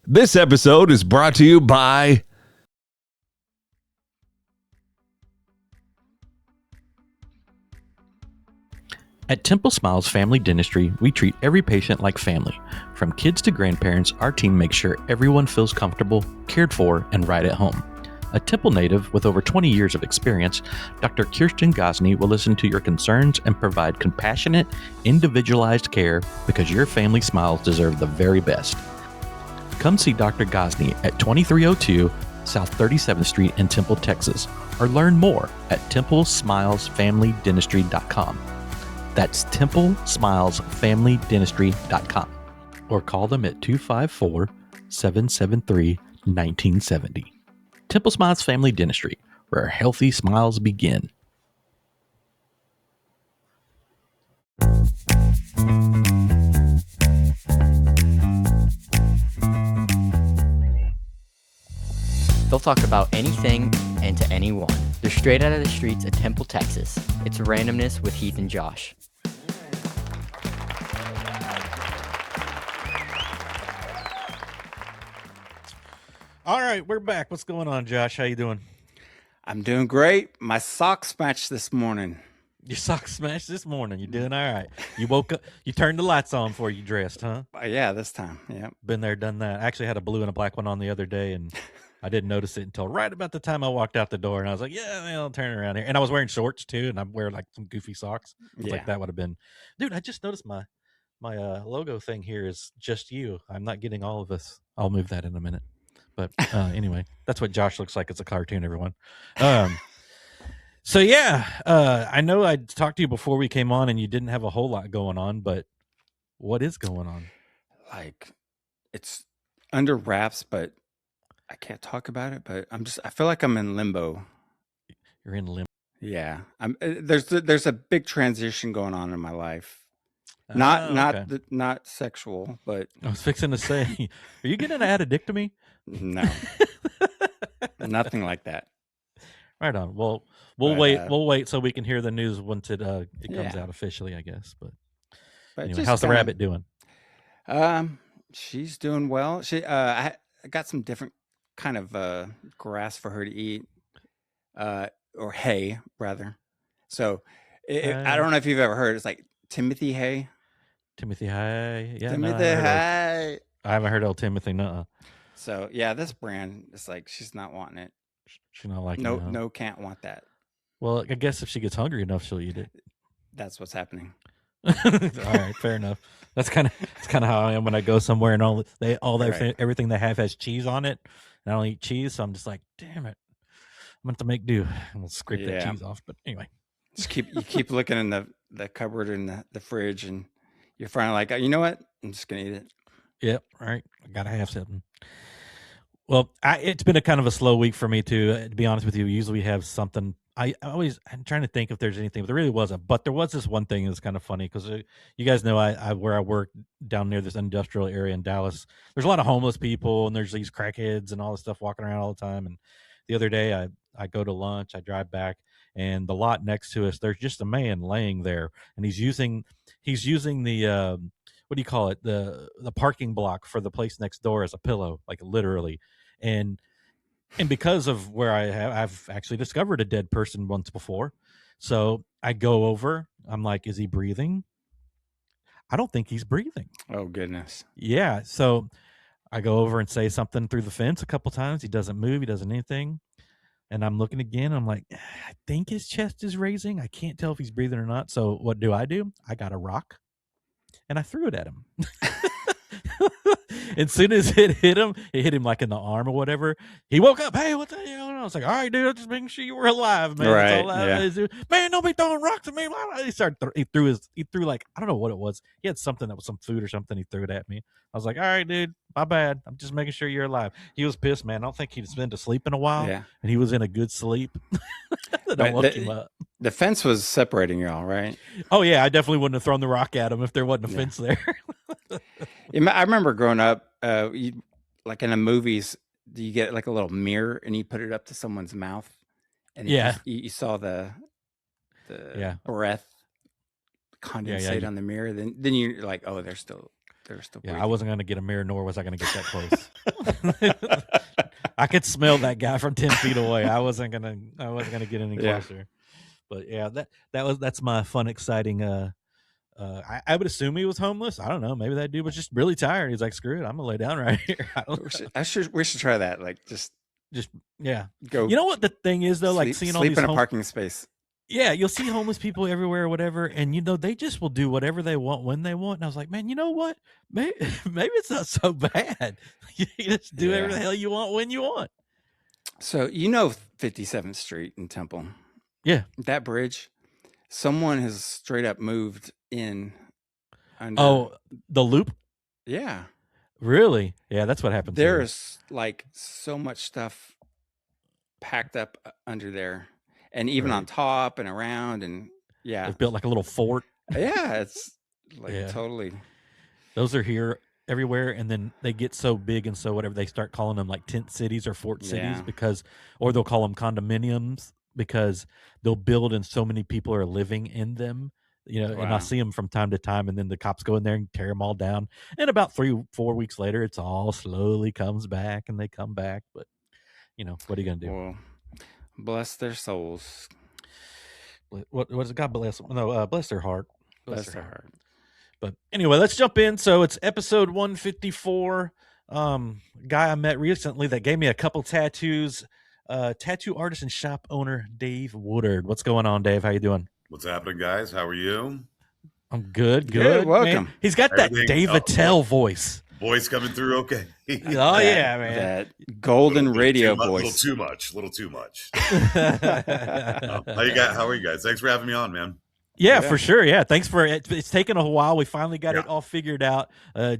This episode is brought to you by At Temple Smiles Family Dentistry, we treat every patient like family. From kids to grandparents, our team makes sure everyone feels comfortable, cared for, and right at home. A Temple native with over 20 years of experience, Dr. Kirsten Gosney will listen to your concerns and provide compassionate, individualized care because your family smiles deserve the very best. Come see Dr. Gosney at 2302 South 37th Street in Temple, Texas, or learn more at templesmilesfamilydentistry.com. That's templesmilesfamilydentistry.com, or call them at 254-773-1970. Temple Smiles Family Dentistry, where healthy smiles begin. They'll talk about anything and to anyone. They're straight out of the streets of Temple, Texas. It's Randomness with Heath and Josh. All right, we're back. What's going on, Josh? How you doing? I'm doing great. My socks matched this morning. Your socks smashed this morning. You're doing all right. You woke up, you turned the lights on before you dressed, huh? Yeah, this time. Yeah. Been there, done that. I actually had a blue and a black one on the other day, and I didn't notice it until right about the time I walked out the door, and I was like, yeah, man, I'll turn around here. And I was wearing shorts, too, and I'm wearing, like, some goofy socks. I was like, that would have been... Dude, I just noticed my logo thing here is just you. I'm not getting all of us. I'll move that in a minute. But anyway, that's what Josh looks like. It's a cartoon, everyone. So, yeah, I know I talked to you before we came on, and you didn't have a whole lot going on, but what is going on? Like, it's under wraps, but I can't talk about it. But I feel like I'm in limbo. You're in limbo? Yeah. There's a big transition going on in my life. Not sexual, but I was fixing to say, are you getting an addictomy? No, nothing like that. Right on. Well, we'll wait so we can hear the news once it comes out officially, I guess. But anyway, how's the rabbit doing? She's doing well. I got some different kind of grass for her to eat, or hay rather. So I don't know if you've ever heard. It's like Timothy hay. Timothy hay. Yeah, Timothy hay. I haven't heard old Timothy. Nuh-uh. So yeah, this brand is like she's not wanting it. She's not liking it. No, can't want that. Well, I guess if she gets hungry enough, she'll eat it. That's what's happening. All right, fair enough. That's kind of how I am when I go somewhere and everything they have has cheese on it, and I don't eat cheese, so I'm just like, damn it, I'm going to make do, and we'll scrape that cheese off. But anyway, you keep looking in the cupboard and the fridge, and you're finally like, you know what? I'm just gonna eat it. Yep, right. I gotta have something. Well, it's been a kind of a slow week for me too. To be honest with you, usually we have something. I'm trying to think if there's anything, but there really wasn't. But there was this one thing that's kind of funny because you guys know where I work down near this industrial area in Dallas. There's a lot of homeless people and there's these crackheads and all this stuff walking around all the time. And the other day I go to lunch, I drive back, and the lot next to us, there's just a man laying there, and he's using the what do you call it? The parking block for the place next door as a pillow, like literally. And because of where I've actually discovered a dead person once before. So I go over, I'm like, is he breathing? I don't think he's breathing. Oh, goodness. Yeah. So I go over and say something through the fence a couple times. He doesn't move. He doesn't anything. And I'm looking again. I'm like, I think his chest is raising. I can't tell if he's breathing or not. So what do? I got a rock and I threw it at him. As soon as it hit him like in the arm or whatever. He woke up. Hey, what's that? I was like, all right, dude, I'm just making sure you were alive, man. Right. That's all I is. Man, don't be throwing rocks at me. He threw like, I don't know what it was. He had something that was some food or something. He threw it at me. I was like, all right, dude, my bad. I'm just making sure you're alive. He was pissed, man. I don't think he'd been to sleep in a while. Yeah. And he was in a good sleep. Don't woke him up. The fence was separating y'all, right? Oh, yeah. I definitely wouldn't have thrown the rock at him if there wasn't a fence there. I remember growing up, like in the movies, you get like a little mirror and you put it up to someone's mouth, and you saw the breath condensate on the mirror. Then you're like, oh, they're still They're still Yeah, I breathing. wasn't going to get a mirror, nor was I going to get that close. I could smell that guy from 10 feet away. I wasn't gonna get any Yeah. closer. But yeah, that's my fun, exciting. I would assume he was homeless. I don't know. Maybe that dude was just really tired. He's like, screw it, I'm gonna lay down right here. I don't know. We should try that. Like just Yeah. go. You know what the thing is though, like seeing all sleep these in a parking space. Yeah, you'll see homeless people everywhere or whatever, and they just will do whatever they want when they want. And I was like, man, you know what? Maybe it's not so bad. You just do whatever the hell you want when you want. So 57th Street in Temple. Yeah. That bridge, someone has straight up moved in. Oh, the loop? Yeah. Really? Yeah, that's what happens. There's like so much stuff packed up under there. And even on top and around, and they've built like a little fort. Yeah, it's like totally. Those are here everywhere, and then they get so big and so whatever, they start calling them like tent cities or fort cities or they'll call them condominiums because they'll build and so many people are living in them. And I see them from time to time, and then the cops go in there and tear them all down. And about 3-4 weeks later, it's all slowly comes back, and they come back. But what are you gonna do? Well, bless their souls. What is it? God bless them. No, bless their heart. Bless their heart. But anyway, let's jump in. So it's episode 154. Guy I met recently that gave me a couple tattoos. Tattoo artist and shop owner Dave Woodard. What's going on, Dave? How you doing? What's happening, guys? How are you? I'm good. Welcome. Man. He's got that Dave Attell voice. Voice coming through, okay. Yeah, man. That golden radio voice. A little too much. How are you guys? Thanks for having me on, man. Yeah, for sure. Yeah, thanks for it. It's taken a while. We finally got it all figured out. That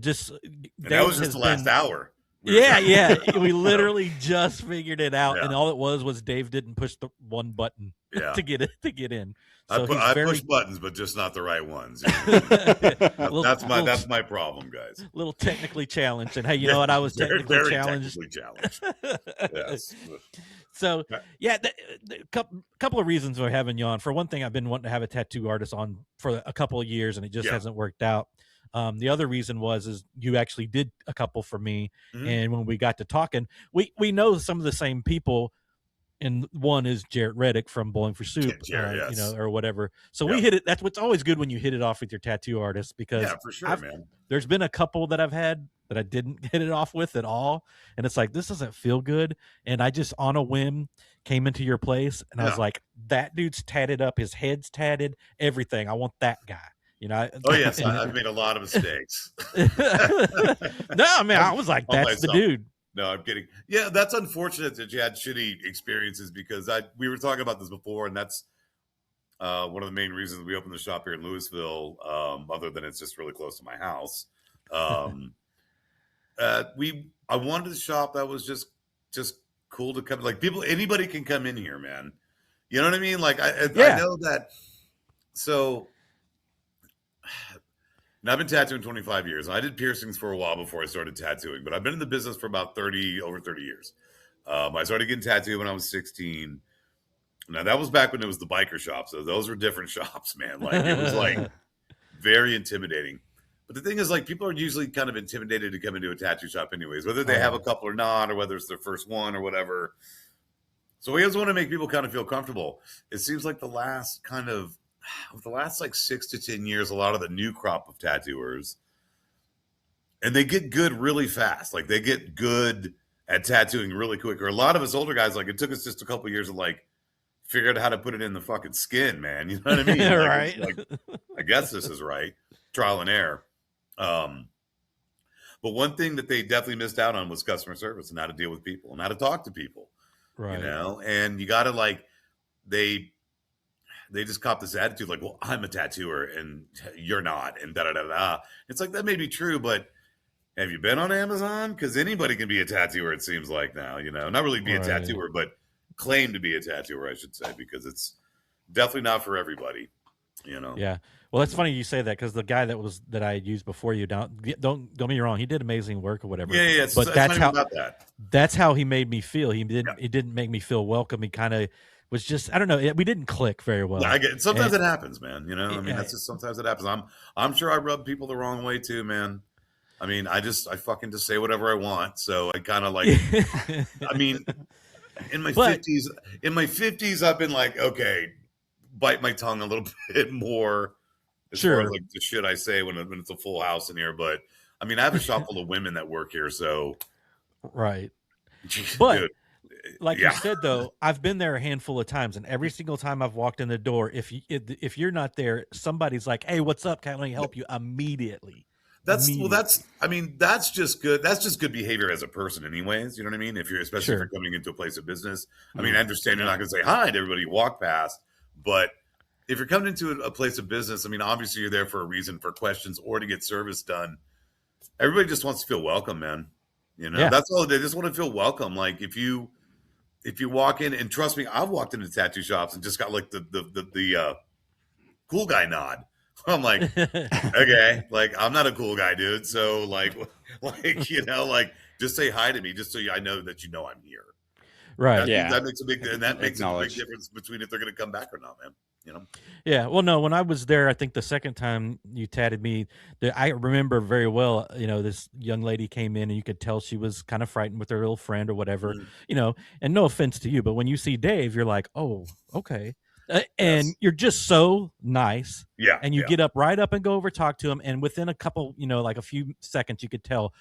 was just the last hour. We literally just figured it out, and all it was Dave didn't push the one button to get in. So I push buttons, but just not the right ones. That's my problem, guys. A little technically challenged, and hey, you know what? I was technically challenged. Yes. So couple of reasons for having you on. For one thing, I've been wanting to have a tattoo artist on for a couple of years, and it just hasn't worked out. The other reason is you actually did a couple for me, and when we got to talking, we know some of the same people, and one is Jarrett Reddick from Bowling for Soup, or whatever. So we hit it. That's what's always good when you hit it off with your tattoo artist, because for sure, man. There's been a couple that I've had that I didn't hit it off with at all, and it's like, this doesn't feel good. And I just on a whim came into your place, and I was like, that dude's tatted up, his head's tatted, everything. I want that guy. I've made a lot of mistakes. No, man, I was like, that's the dude. No, I'm kidding. Yeah, that's unfortunate that you had shitty experiences, because we were talking about this before, and that's one of the main reasons we opened the shop here in Louisville, other than it's just really close to my house. I wanted a shop that was just cool to come. Like, anybody can come in here, man. You know what I mean? Like, I know that. So, and I've been tattooing 25 years. I did piercings for a while before I started tattooing, but I've been in the business for about over 30 years. I started getting tattooed when I was 16. Now, that was back when it was the biker shops. So those were different shops, man. Like, it was like very intimidating. But the thing is, like, people are usually kind of intimidated to come into a tattoo shop anyways, whether they have a couple or not, or whether it's their first one or whatever. So we always want to make people kind of feel comfortable. It seems like the last like 6 to 10 years, a lot of the new crop of tattooers, and they get good really fast. Like, they get good at tattooing really quick. Or a lot of us older guys, like, it took us just a couple of years to like figure out how to put it in the fucking skin, man. You know what I mean? Right. Like, I guess this is right. Trial and error. But one thing that they definitely missed out on was customer service, and how to deal with people and how to talk to people. Right. And you got to, like, they just cop this attitude, like, well, I'm a tattooer and you're not, and da-da-da-da. It's like, that may be true, but have you been on Amazon? Because anybody can be a tattooer, it seems like now, not really be a tattooer, but claim to be a tattooer, I should say, because it's definitely not for everybody, Yeah. Well, it's funny you say that, because the guy that I used before you, don't get me wrong, he did amazing work or whatever. Yeah. But that's how he made me feel. He didn't make me feel welcome. He kind of was just, I don't know. We didn't click very well. Yeah, I get it. Sometimes it happens, man. That's just, sometimes it happens. I'm sure I rubbed people the wrong way too, man. I mean, I fucking just say whatever I want. So I kind of like, I mean, in my 50s, I've been like, okay, bite my tongue a little bit more as far as like the shit I say when it's a full house in here. But I mean, I have a shop full of women that work here, so right. But dude, like you said, though, I've been there a handful of times, and every single time I've walked in the door, if you're not there, somebody's like, "Hey, what's up? Can I help you?" Immediately. That's just good. That's just good behavior as a person, anyways. You know what I mean? Especially if you're coming into a place of business. I mean, I understand you're not going to say hi to everybody you walk past, but if you're coming into a place of business, I mean, obviously you're there for a reason, for questions or to get service done. Everybody just wants to feel welcome, man. You know, that's all. They just want to feel welcome. Like if you walk in, and trust me, I've walked into tattoo shops and just got like the cool guy nod. I'm like, okay, like I'm not a cool guy, dude. So like you know, like just say hi to me, just so I know that you know I'm here. Right. That makes a big difference between if they're going to come back or not, man. You know? Yeah. Well, no, when I was there, I think the second time you tatted me, I remember very well, you know, this young lady came in and you could tell she was kind of frightened with her little friend or whatever, you know, and no offense to you, but when you see Dave, you're like, oh, okay. And you're just so nice. Yeah. And you get right up and go over, talk to him. And within a couple, you know, like a few seconds, you could tell,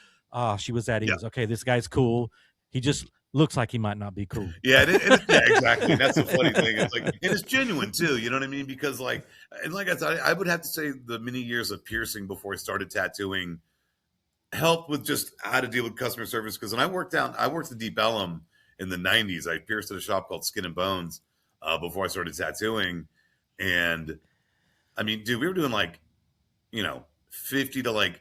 she was at ease. Okay, this guy's cool. He just looks like he might not be cool. Yeah, exactly. That's the funny thing. It's like, and it's genuine too. You know what I mean? Because like I said, I would have to say the many years of piercing before I started tattooing helped with just how to deal with customer service. Because when I worked in Deep Ellum in the 90s. I pierced at a shop called Skin and Bones before I started tattooing. And I mean, dude, we were doing like, 50 to like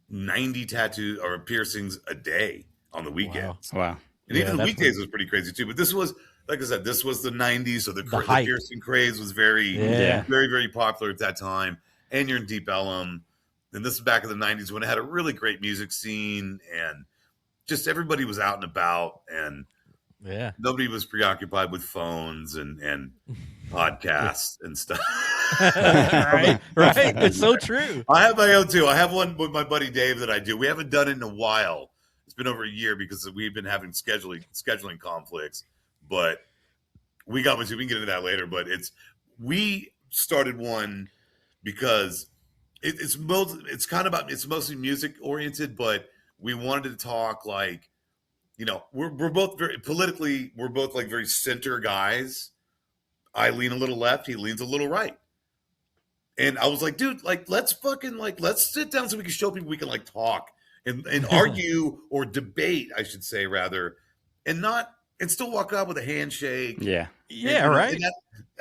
90 tattoo or piercings a day on the weekends. Wow. And even the weekdays was pretty crazy too. But this was, like I said, this was the 90s. So the piercing craze was very, very popular at that time. And you're in Deep Ellum. And this is back in the 90s when it had a really great music scene and just everybody was out and about and nobody was preoccupied with phones and podcasts and stuff. Right. It's so true. I have my own too. I have one with my buddy Dave that I do. We haven't done it in a while. It's been over a year because we've been having scheduling conflicts, but we can get into that later. But we started one because it's mostly music oriented, but we wanted to talk like, we're both very politically, we're both like very center guys. I lean a little left, he leans a little right. And I was like, dude, like, let's sit down so we can show people we can like talk and argue or debate, I should say, rather, and still walk out with a handshake. Yeah. Right.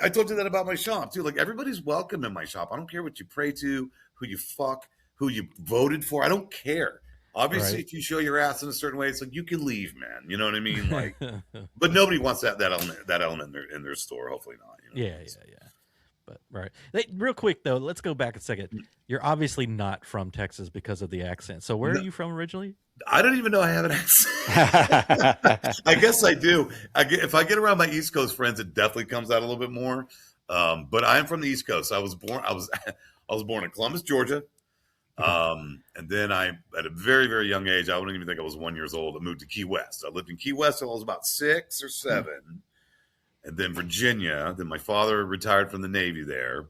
I told you that about my shop too. Like, everybody's welcome in my shop. I don't care what you pray to, who you fuck, who you voted for. I don't care. Obviously, if you show your ass in a certain way, it's like you can leave, man. You know what I mean? Like, but nobody wants that element in their store. Hopefully not. Yeah. But real quick though, let's go back a second. You're obviously not from Texas because of the accent. So where are you from originally? I don't even know I have an accent. I guess I do. If I get around my East Coast friends, it definitely comes out a little bit more. But I am from the East Coast. I was born in Columbus, Georgia. And then I, at a very, very young age, I wouldn't even think I was 1 year old. I moved to Key West. I lived in Key West until I was about 6 or 7. And then Virginia. Then my father retired from the Navy there.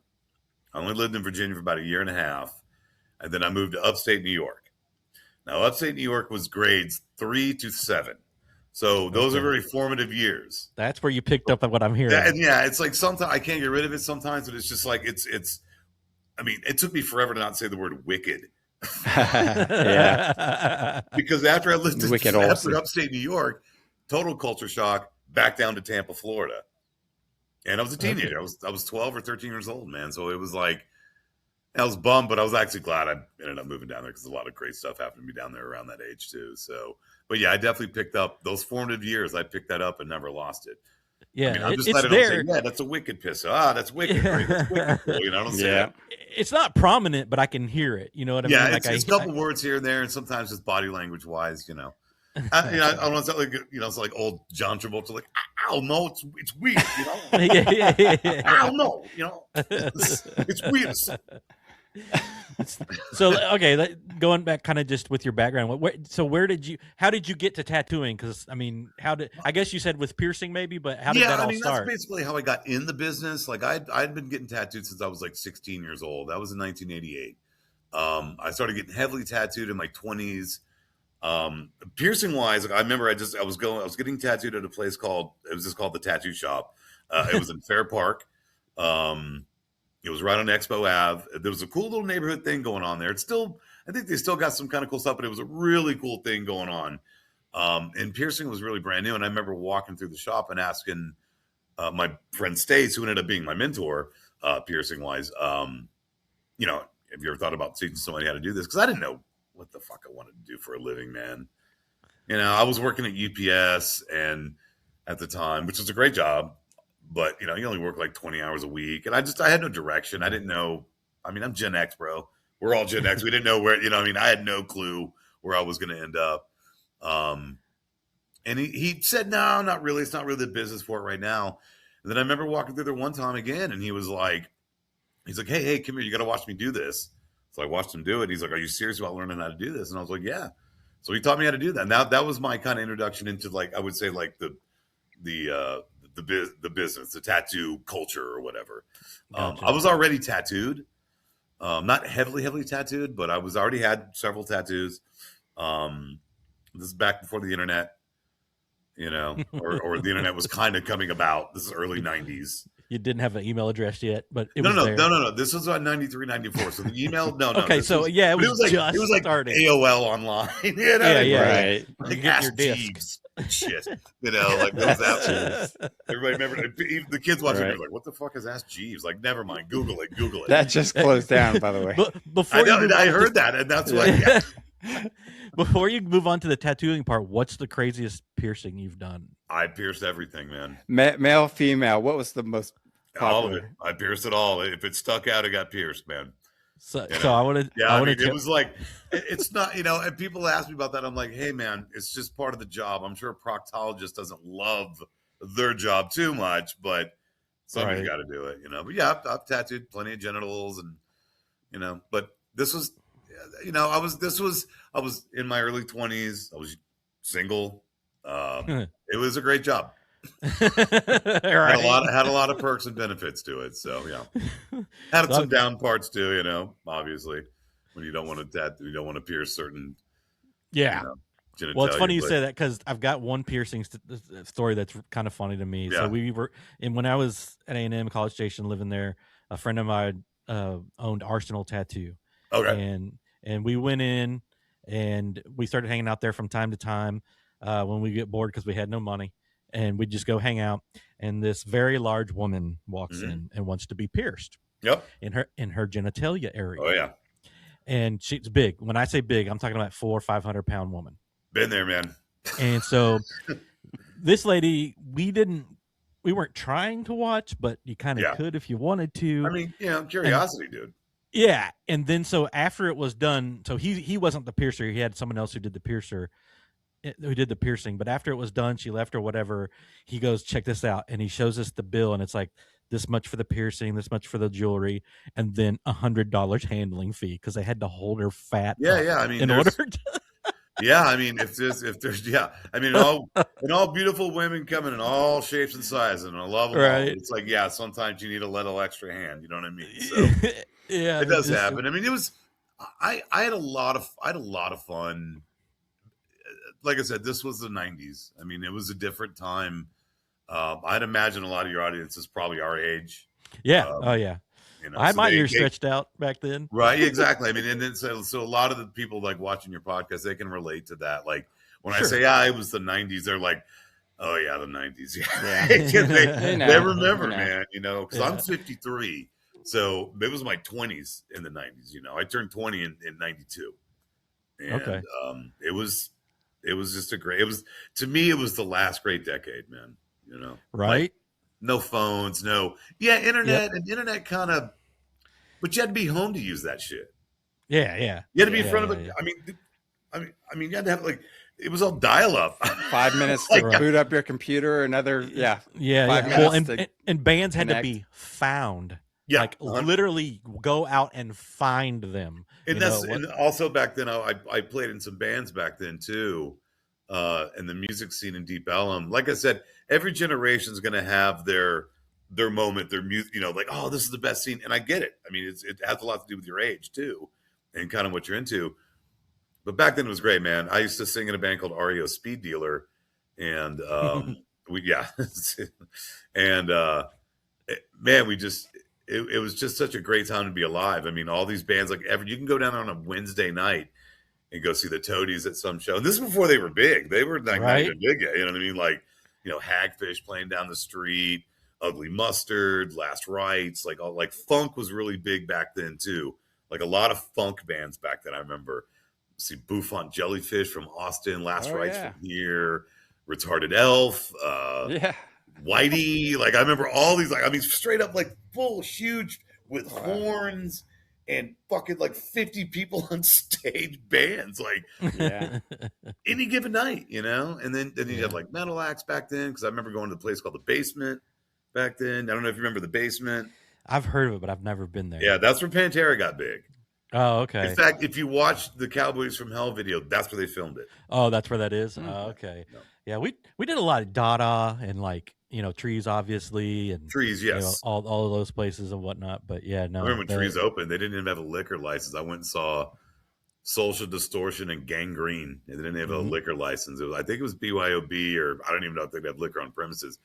I only lived in Virginia for about a year and a half. And then I moved to upstate New York. Now, upstate New York was grades 3 to 7. So those are very formative years. That's where you picked up on what I'm hearing. It's like sometimes I can't get rid of it sometimes, but it's just like, I mean, it took me forever to not say the word wicked. Because after I lived in upstate New York, total culture shock, back down to Tampa, Florida. And I was a teenager. I was 12 or 13 years old, man. So it was like, I was bummed, but I was actually glad I ended up moving down there because a lot of great stuff happened to me down there around that age too. So, but yeah, I definitely picked up those formative years. I picked that up and never lost it. Yeah, I mean, I'm just letting them say, that's a wicked piss. That's wicked. Right? That's wicked. Cool. I don't say that. It's not prominent, but I can hear it. You know what I mean? Yeah, it's a couple words here and there, and sometimes just body language wise, I don't want to sound like it's like old John Travolta, like, ow, no, it's weird, yeah. Ow, no, it's weird. So okay, going back kind of just with your background. How did you get to tattooing? Because I mean, I guess you said with piercing maybe, but how did that all start? That's basically how I got in the business. Like I'd been getting tattooed since I was like 16 years old. That was in 1988. I started getting heavily tattooed in my 20s. Piercing wise, like I remember I was getting tattooed at a place called the Tattoo Shop. It was in Fair Park. It was right on Expo Ave. There was a cool little neighborhood thing going on there. I think they still got some kind of cool stuff, but it was a really cool thing going on. And piercing was really brand new. And I remember walking through the shop and asking my friend Stace, who ended up being my mentor, piercing wise, you know, have you ever thought about teaching somebody how to do this? Because I didn't know what the fuck I wanted to do for a living, man. You know, I was working at UPS and at the time, which was a great job, but you know, you only work like 20 hours a week. And I had no direction. I didn't know. I mean, I'm Gen X, bro. We're all Gen X. We didn't know where, you know, I mean, I had no clue where I was going to end up. And he said, no, not really. It's not really the business for it right now. And then I remember walking through there one time again, and he's like, hey, come here. You got to watch me do this. So I watched him do it. He's like, are you serious about learning how to do this? And I was like, yeah. So he taught me how to do that. Now that was my kind of introduction into, like, I would say, like the business, the tattoo culture or whatever. Gotcha. I was already tattooed, not heavily tattooed, but I was already had several tattoos. This is back before the internet, you know, or the internet was kind of coming about. This is early 90s. You didn't have an email address yet, but it No. was there. This was on 93, 94. So the email, no. Okay, so yeah, it was like starting. AOL online. You know? Yeah. Right. Like You get Ask your disc. Jeeves and shit. You know, like those apps. Everybody remember, even the kids watching it, like, what the fuck is Ask Jeeves? Like, never mind. Google it. That just closed down, by the way. I heard that, and that's why. Yeah. Before you move on to the tattooing part, what's the craziest piercing you've done? I pierced everything, man. Male, female. What was the most popular? All of it. I pierced it all. If it stuck out, it got pierced, man. So You know? I want to. Yeah, I mean, it was like, it's not, you know, and people ask me about that. I'm like, hey, man, it's just part of the job. I'm sure a proctologist doesn't love their job too much, but somebody's got to do it, you know. But yeah, I've tattooed plenty of genitals, and, you know, but this was, you know, I was in my early 20s. I was single. It was a great job. Had a lot of perks and benefits to it. So yeah, had some down parts too. You know, obviously, when you don't want to pierce certain. Yeah. You know, Well, it's funny you say that, because I've got one piercing story that's kind of funny to me. Yeah. So when I was at A&M College Station living there, a friend of mine owned Arsenal Tattoo. Okay. And we went in and we started hanging out there from time to time when we get bored because we had no money, and we'd just go hang out. And this very large woman walks in and wants to be pierced. Yep. In her genitalia area. Oh yeah. And she's big. When I say big, I'm talking about 400 or 500 pound woman. Been there, man. And so this lady, we weren't trying to watch, but you kind of could if you wanted to. I mean, you know, curiosity, dude. Yeah. And then so after it was done, so he wasn't the piercer. He had someone else who did the piercing. But after it was done, she left or whatever. He goes, check this out. And he shows us the bill, and it's like this much for the piercing, this much for the jewelry, and then $100 handling fee because they had to hold her fat. Yeah. I mean, in order to. Yeah, I mean, if there's I mean, all beautiful women coming in all shapes and sizes, and I love them all. It's like, yeah, sometimes you need a little extra hand. You know what I mean? So yeah, it does happen. I mean, it was. I had a lot of fun. Like I said, this was the 90s. I mean, it was a different time. I'd imagine a lot of your audience is probably our age. Yeah. Oh yeah. You know, I had my ears stretched out back then. Right, exactly. I mean, and then so a lot of the people like watching your podcast, they can relate to that. Like when I say, it was the 90s, they're like, oh yeah, the 90s. Yeah. They remember, man, you know, because I'm 53. So it was my 20s in the 90s, you know. I turned 20 in 92. And it was just to me, it was the last great decade, man, you know. Right. Like, no phones, internet and internet kind of, but you had to be home to use that shit. Yeah. You had to be in front of it. I mean, you had to have it was all dial up. 5 minutes to boot up your computer. Another, 5 minutes. Well, and bands had to be found. Yeah, like literally go out and find them. And you that's know, and also back then I played in some bands back then too, in the music scene in Deep Ellum. Like I said, every generation is going to have their moment, their music. Like, oh, this is the best scene, and I get it. I mean, it has a lot to do with your age too, and kind of what you're into. But back then it was great, man. I used to sing in a band called REO Speed Dealer, and and man, it was just such a great time to be alive. I mean, all these bands, like you can go down on a Wednesday night and go see the Toadies at some show. And this is before they were big. They were like not even big yet. You know what I mean? Like, Hagfish playing down the street, Ugly Mustard, Last Rites, like funk was really big back then too. Like a lot of funk bands back then. I remember see Bouffant Jellyfish from Austin, Last Rites from here, Retarded Elf, Whitey. Like I remember all these, straight up like full huge with horns and fucking like 50 people on stage bands, like any given night, and then you had like metal acts back then, because I remember going to the place called the Basement back then. I don't know if you remember the Basement. I've heard of it, but I've never been there. Yeah, that's where Pantera got big. Oh, okay. In fact, if you watch the Cowboys from Hell video, that's where they filmed it. Oh, that's where that is? Oh, okay. No. Yeah, we did a lot of Dada and like, Trees, obviously, and Trees, yes, all of those places and whatnot. But yeah, no. I remember when Trees opened, they didn't even have a liquor license. I went and saw Social Distortion and Gangrene, and they didn't have a liquor license. I think it was BYOB, or I don't even know if they have liquor on premises.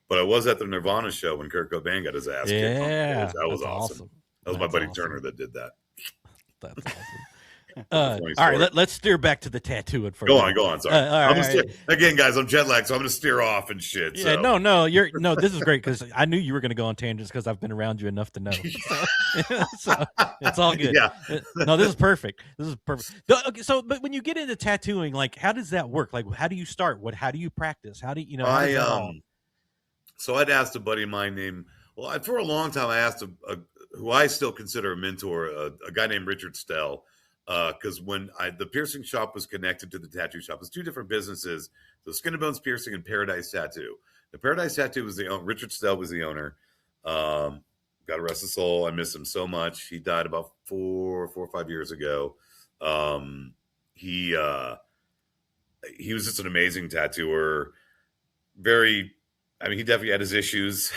But I was at the Nirvana show when Kurt Cobain got his ass kicked. Yeah, that was awesome. That was my buddy Turner that did that. That's awesome. All right, let's steer back to the tattooing for Go on. Sorry. Again, guys, I'm jet lagged, so I'm going to steer off and shit. Yeah, so. No, this is great, because I knew you were going to go on tangents because I've been around you enough to know. So it's all good. Yeah. No, this is perfect. Okay, so, but when you get into tattooing, like, how does that work? Like, how do you start? How do you practice? How do you, So I'd asked a buddy of mine for a long time, I asked who I still consider a mentor, a guy named Richard Stell. Because when the piercing shop was connected to the tattoo shop, it's two different businesses. So Skin and Bones Piercing and Paradise Tattoo. The Paradise Tattoo was the owner. Richard Stell was the owner. God rest his soul. I miss him so much. He died about 4 or 5 years ago. He was just an amazing tattooer. He definitely had his issues.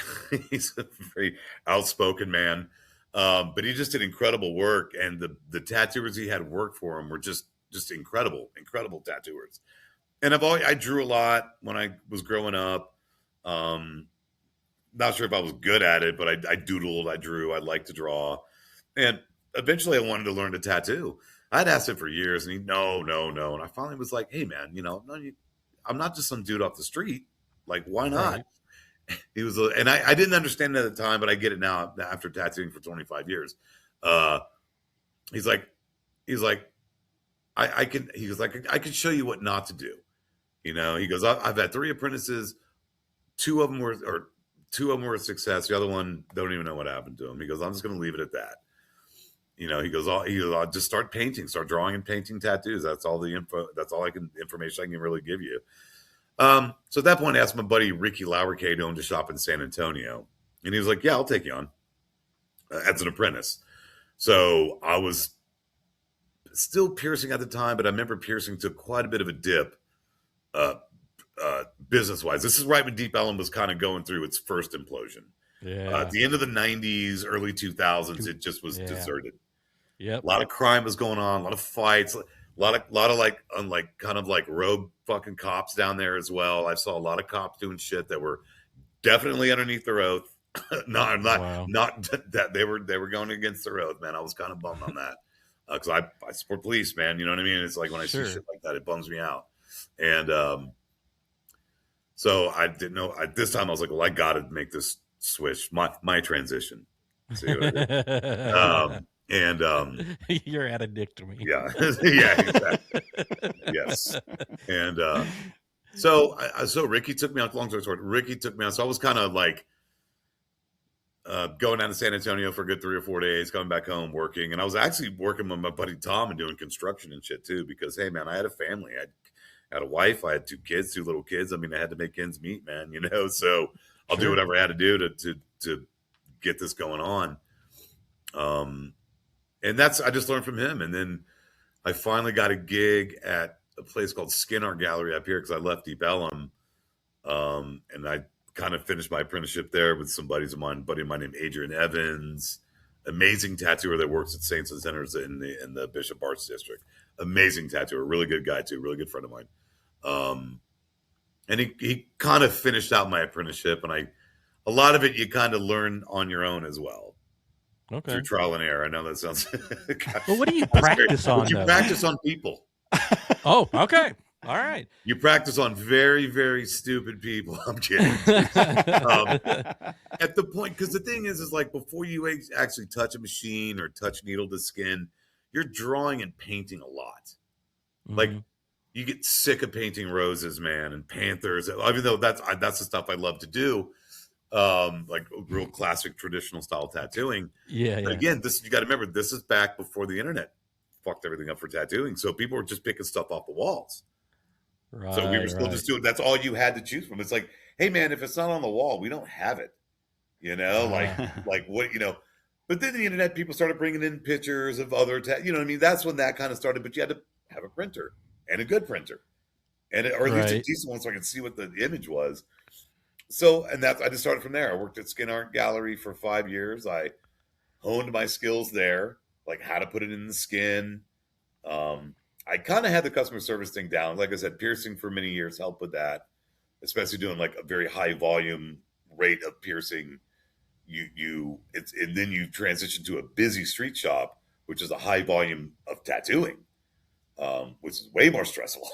He's a very outspoken man. But he just did incredible work, and the tattooers he had work for him were just incredible tattooers. And I drew a lot when I was growing up. Not sure if I was good at it, but I doodled, I drew, I liked to draw. And eventually I wanted to learn to tattoo. I'd asked him for years, and he, no. And I finally was like, hey man, I'm not just some dude off the street. Like, why not? Right. He was, and I didn't understand it at the time, but I get it now after tattooing for 25 years. He's like, I can show you what not to do. He goes, I've had 3 apprentices. Two of them were a success. The other one, don't even know what happened to him. He goes, I'm just going to leave it at that. He goes, I'll just start drawing and painting tattoos. That's all the information I can really give you. So at that point, I asked my buddy Ricky Lauercade, who owned a shop in San Antonio, and he was like, yeah, I'll take you on as an apprentice. So I was still piercing at the time, but I remember piercing took quite a bit of a dip, business-wise. This is right when Deep Ellum was kind of going through its first implosion. Yeah. At the end of the 90s, early 2000s, it just was deserted. Yep. A lot of crime was going on, a lot of fights, a lot of kind of rogue fucking cops down there as well. I saw a lot of cops doing shit that were definitely underneath their oath. not that they were going against their oath, man. I was kind of bummed on that because I support police, man. You know what I mean? It's like when I see shit like that, it bums me out. And so I didn't know. This time I was like, well, I got to make this switch, my transition. See what I did? You're at a dick to me. Yeah. Yeah, exactly. Yes. And so Ricky took me out, long story short, Ricky took me out. So I was kind of like going down to San Antonio for a good 3 or 4 days, coming back home, working. And I was actually working with my buddy Tom and doing construction and shit too, because hey man, I had a family. I had a wife, I had 2 kids, 2 little kids. I mean, I had to make ends meet, man, so I'll do whatever I had to do to get this going on. And I just learned from him. And then I finally got a gig at a place called Skin Art Gallery up here because I left Deep Ellum. And I kind of finished my apprenticeship there with some buddies of mine, buddy of mine named Adrian Evans, amazing tattooer that works at Saints and Sinners in the Bishop Arts District. Amazing tattooer, really good guy too, really good friend of mine. And he kind of finished out my apprenticeship, and a lot of it you kind of learn on your own as well. Okay. Through trial and error. I know that sounds. Well, what do you practice on? You practice on people. Oh, okay. All right. You practice on very, very stupid people. I'm kidding. At the point, because the thing is like before you actually touch a machine or touch needle to skin, you're drawing and painting a lot. Mm-hmm. Like you get sick of painting roses, man, and panthers. Even though that's the stuff I love to do. Like real classic traditional style tattooing. Yeah. But again, you got to remember, this is back before the internet fucked everything up for tattooing. So people were just picking stuff off the walls. Right. So we were still just doing. That's all you had to choose from. It's like, hey man, if it's not on the wall, we don't have it. Like what But then the internet, people started bringing in pictures of other, you know what I mean? That's when that kind of started. But you had to have a printer and a good printer, or at least a decent one, so I could see what the image was. So, and I just started from there. I worked at Skin Art Gallery for 5 years. I honed my skills there, like how to put it in the skin. I kind of had the customer service thing down. Like I said, piercing for many years helped with that, especially doing like a very high volume rate of piercing. And then you transition to a busy street shop, which is a high volume of tattooing, which is way more stressful.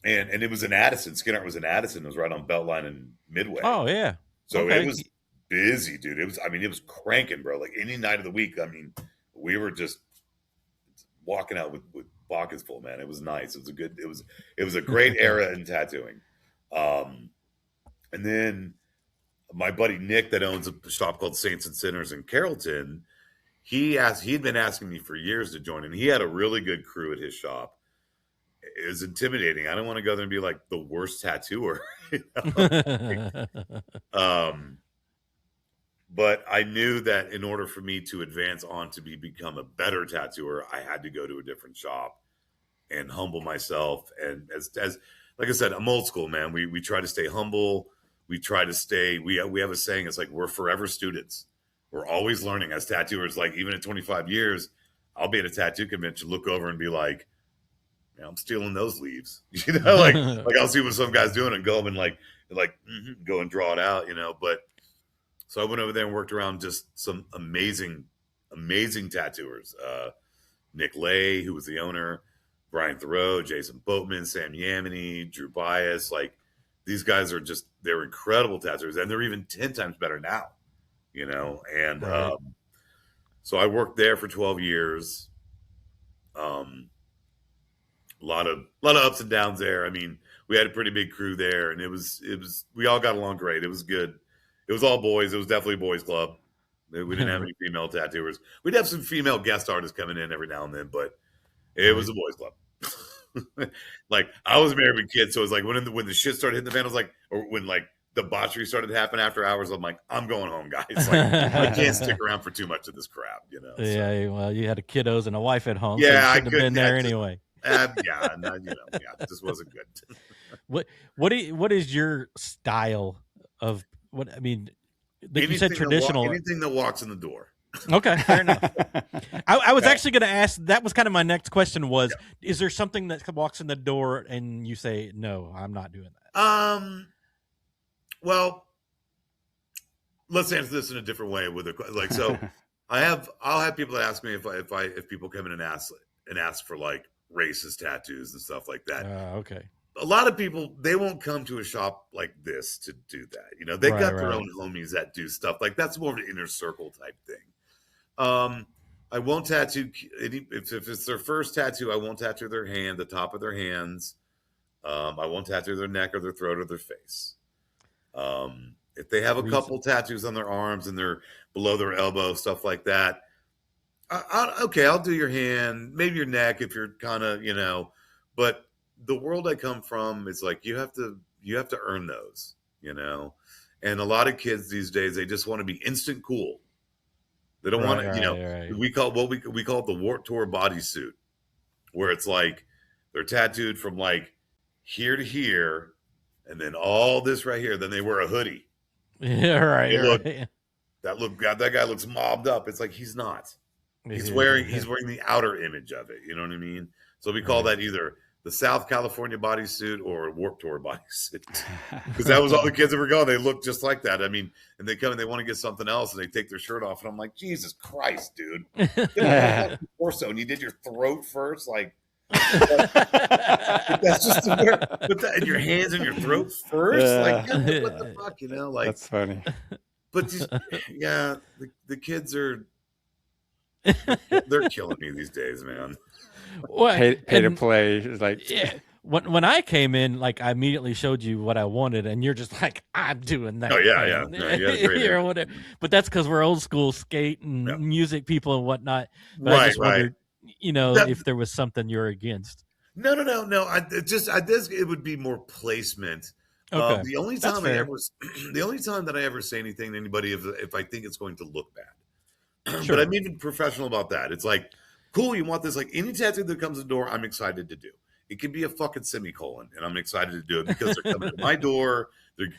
And it was in Addison. Skin Art was in Addison. It was right on Beltline and Midway. Oh yeah. So It was busy, dude. It was cranking, bro. Like any night of the week. I mean, we were just walking out with pockets full, man. It was nice. It was a great era in tattooing. And then my buddy Nick that owns a shop called Saints and Sinners in Carrollton, he'd been asking me for years to join, and he had a really good crew at his shop. It was intimidating. I don't want to go there and be like the worst tattooer. But I knew that in order for me to advance on to become a better tattooer, I had to go to a different shop and humble myself. And as like I said, I'm old school, man. We try to stay humble. We try to stay. We have a saying. It's like we're forever students. We're always learning as tattooers. Like even at 25 years, I'll be at a tattoo convention, look over and be like, I'm stealing those leaves, like I'll see what some guy's doing and go and go and draw it out, But so I went over there and worked around just some amazing tattooers. Nick Lay, who was the owner, Brian Thoreau, Jason Boatman, Sam Yamini, Drew Bias. Like these guys they're incredible tattooers, and they're even 10 times better now, And Right. So I worked there for 12 years. A lot of ups and downs there. I mean, we had a pretty big crew there, and it was we all got along great. It was good. It was all boys. It was definitely a boys club. We didn't have any female tattooers. We'd have some female guest artists coming in every now and then, but it was a boys club. Like I was married with kids, so it was like when the shit started hitting the fan, I was like, or when like debauchery started to happen after hours, I'm like, I'm going home, guys. Like I can't stick around for too much of this crap, So. Yeah, well, you had kiddos and a wife at home. Yeah, so you I shouldn't have been there anyway. This wasn't good. What is your style of what? I mean, you said traditional. Anything that walks in the door. Okay, fair enough. I was actually going to ask. That was kind of my next question. Is there something that walks in the door and you say, no, I'm not doing that? Well, let's answer this in a different way so. I'll have people that ask me if people come in and ask for like racist tattoos and stuff like that. Okay. A lot of people, they won't come to a shop like this to do that. They got their own homies that do stuff like that's more of an inner circle type thing. I won't tattoo if it's their first tattoo. I won't tattoo their hand, the top of their hands. I won't tattoo their neck or their throat or their face. If they have a couple tattoos on their arms and they're below their elbow, stuff like that. I'll do your hand, maybe your neck if you're kind of, but the world I come from is like, you have to earn those, And a lot of kids these days, they just want to be instant cool. They don't want to, right. we call it the Warped Tour bodysuit, where it's like they're tattooed from like here to here, and then all this right here. Then they wear a hoodie. Yeah, right. That guy looks mobbed up. It's like he's not. He's wearing the outer image of it. You know what I mean? So we call that either the South California bodysuit or Warped Tour bodysuit, because that was all the kids that were going. They look just like that. I mean, and they come and they want to get something else, and they take their shirt off, and I'm like, Jesus Christ, dude! Torso, and you did your throat first, like. That's just put that in your hands and your throat first. Like, what the fuck, Like, that's funny. But just, the kids they're killing me these days, man. Well, Pay to play is like, yeah. When I came in, like I immediately showed you what I wanted, and you're just like, I'm doing that. Oh yeah. No, you had a great or whatever. But that's because we're old school skate and music people and whatnot. But I just wondered, if there was something you're against. No. It would be more placement. Okay. The only time that I ever say anything to anybody if I think it's going to look bad. Sure. But I'm even professional about that. It's like, cool, you want this? Like any tattoo that comes to the door, I'm excited to do. It can be a fucking semicolon, and I'm excited to do it because they're coming to my door.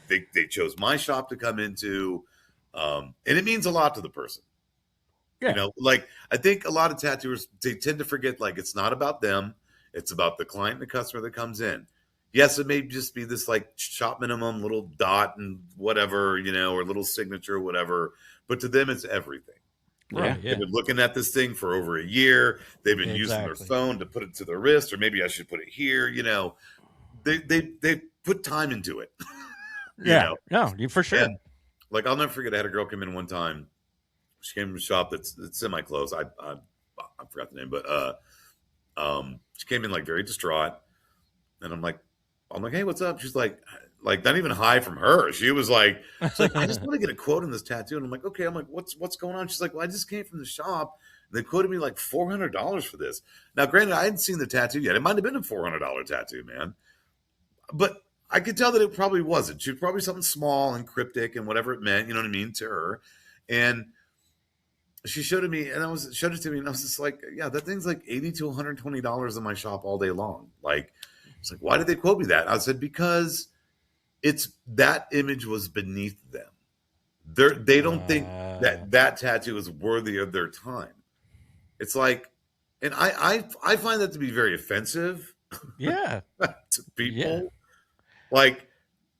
They chose my shop to come into, and it means a lot to the person. Yeah. Like I think a lot of tattooers, they tend to forget, like, it's not about them. It's about the client and the customer that comes in. Yes, it may just be this like shop minimum little dot and whatever, or little signature or whatever. But to them, it's everything. Right. Yeah. They've been looking at this thing for over a year. They've been using their phone to put it to their wrist, or maybe I should put it here. They put time into it. No, for sure. And, like, I'll never forget. I had a girl come in one time. She came from a shop that's semi-close. I forgot the name, but she came in like very distraught, and I'm like, hey, what's up? She's like not even hi from her. She was like, I just want to get a quote on this tattoo. And I'm like, okay. I'm like, what's going on? She's like, well, I just came from the shop. And they quoted me like $400 for this. Now, granted, I hadn't seen the tattoo yet. It might have been a $400 tattoo, man. But I could tell that it probably wasn't. She was probably something small and cryptic and whatever it meant, you know what I mean, to her. And she showed it to me, and I was just like, yeah, that thing's like $80 to $120 in my shop all day long. Like, it's like, why did they quote me that? I said, because that image was beneath them. They don't think that tattoo is worthy of their time. It's like, and I find that to be very offensive. Yeah. To people. Yeah. Like,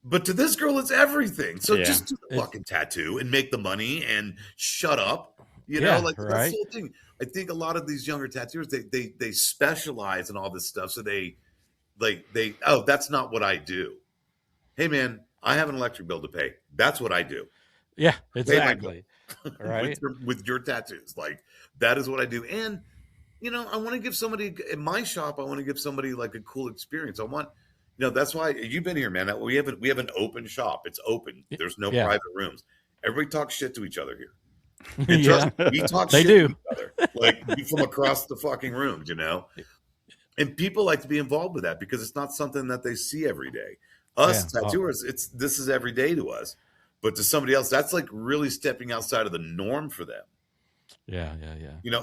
but to this girl, it's everything. So just do the fucking tattoo and make the money and shut up. That's the whole thing. I think a lot of these younger tattooers, they specialize in all this stuff. So that's not what I do. Hey man, I have an electric bill to pay. That's what I do. Yeah, exactly. Right. with your tattoos. Like, that is what I do. And, I want to give somebody in my shop, I want to give somebody like a cool experience. I want, that's why you've been here, man. We have an open shop. It's open. There's no private rooms. Everybody talks shit to each other here. And trust me, we talk shit to each other. Like, from across the fucking rooms, And people like to be involved with that because it's not something that they see every day. Us tattooers, this is every day to us. But to somebody else, that's like really stepping outside of the norm for them. Yeah.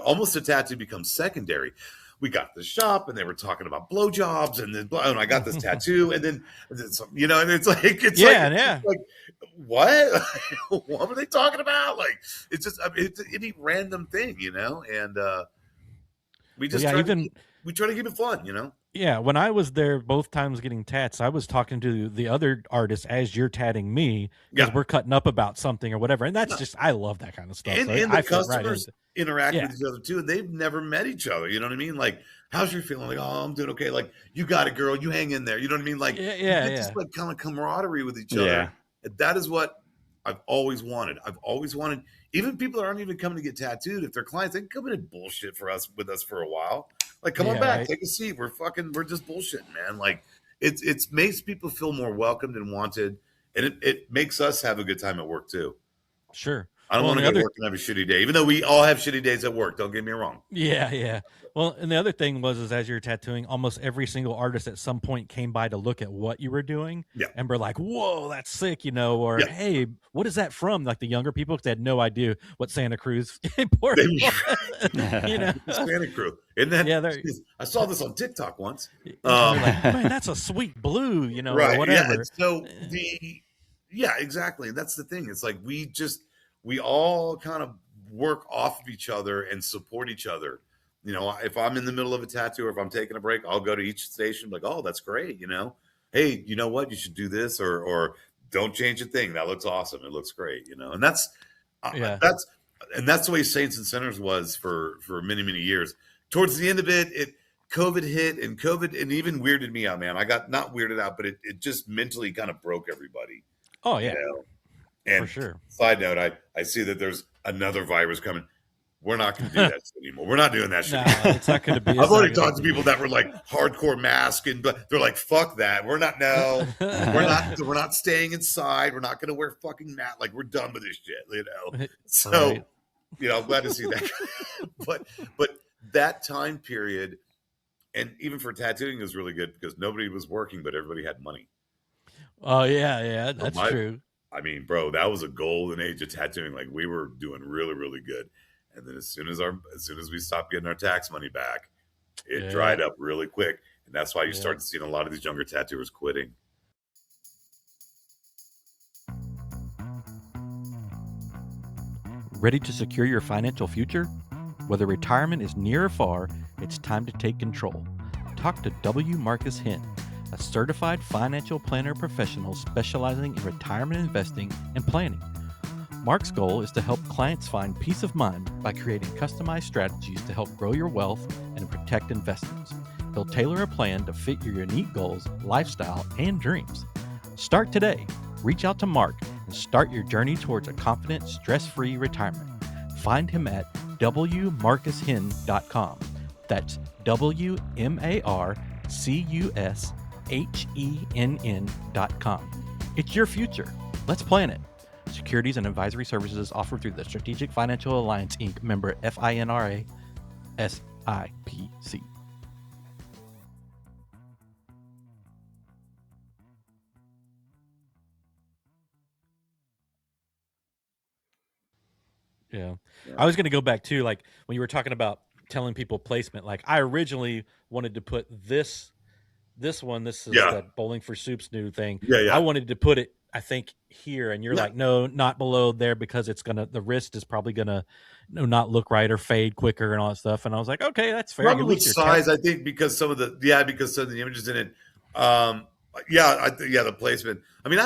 Almost a tattoo becomes secondary. We got the shop, and they were talking about blowjobs, and then I got this tattoo, and then and it's like what? What were they talking about? Like, it's just it's any random thing, and we just we try to keep it fun, Yeah, when I was there both times getting tats, I was talking to the other artist as you're tatting me because we're cutting up about something or whatever. And that's just, I love that kind of stuff. And the customers interact with each other too. And they've never met each other. You know what I mean? Like, how's your feeling? Like, oh, I'm doing okay. Like, you got it, girl. You hang in there. You know what I mean? Like, just like kind of camaraderie with each other. And that is what I've always wanted. Even people that aren't even coming to get tattooed, if they're clients, they can come in and bullshit with us for a while. Like, come on back, take a seat. We're just bullshitting, man. Like, it makes people feel more welcomed and wanted, and it makes us have a good time at work too. Sure. I don't want to go to work and have a shitty day, even though we all have shitty days at work. Don't get me wrong. Yeah. Well, and the other thing was as you're tattooing, almost every single artist at some point came by to look at what you were doing, and were like, "Whoa, that's sick," or "Hey, what is that from?" Like the younger people, because they had no idea what Santa Cruz import was. Santa Cruz, isn't that? Yeah, I saw this on TikTok once. Like, man, that's a sweet blue, right? Or whatever. Yeah. So exactly. That's the thing. It's like we all kind of work off of each other and support each other. If I'm in the middle of a tattoo or if I'm taking a break, I'll go to each station like, oh, that's great. Hey, you know what? You should do this or don't change a thing. That looks awesome. It looks great. And that's the way Saints and Sinners was for many, many years. Towards the end of it, COVID hit and even weirded me out, man. I got not weirded out, but it just mentally kind of broke everybody. Oh yeah. And for sure. Side note, I see that there's another virus coming. We're not going to do that shit anymore. We're not doing that shit. No, it's not going to be. I've already talked to people that were like hardcore mask, but they're like, "Fuck that. We're not. No, we're not staying inside. We're not going to wear fucking mask. Like we're done with this shit." So, right. I'm glad to see that. but that time period, and even for tattooing, was really good because nobody was working, but everybody had money. Oh yeah, that's true. I mean, bro, that was a golden age of tattooing. Like we were doing really, really good. And then as soon as we stopped getting our tax money back, it dried up really quick. And that's why you started seeing a lot of these younger tattooers quitting. Ready to secure your financial future? Whether retirement is near or far, it's time to take control. Talk to W. Marcus Hinn, a certified financial planner professional specializing in retirement investing and planning. Mark's goal is to help clients find peace of mind by creating customized strategies to help grow your wealth and protect investments. He'll tailor a plan to fit your unique goals, lifestyle, and dreams. Start today. Reach out to Mark and start your journey towards a confident, stress-free retirement. Find him at wmarcushen.com. That's WMARCUSHENN.com. It's your future. Let's plan it. Securities and advisory services offered through the Strategic Financial Alliance, Inc., member FINRA, SIPC. Yeah. I was going to go back to, like, when you were talking about telling people placement, like, I originally wanted to put this one, this is that Bowling for Soup's new thing. I wanted to put it, I think, here, and you're like, no, not below there, because the wrist is probably gonna not look right or fade quicker and all that stuff. And I was like, okay, that's fair. Probably with size, I think, because some of the images in it. The placement. I mean,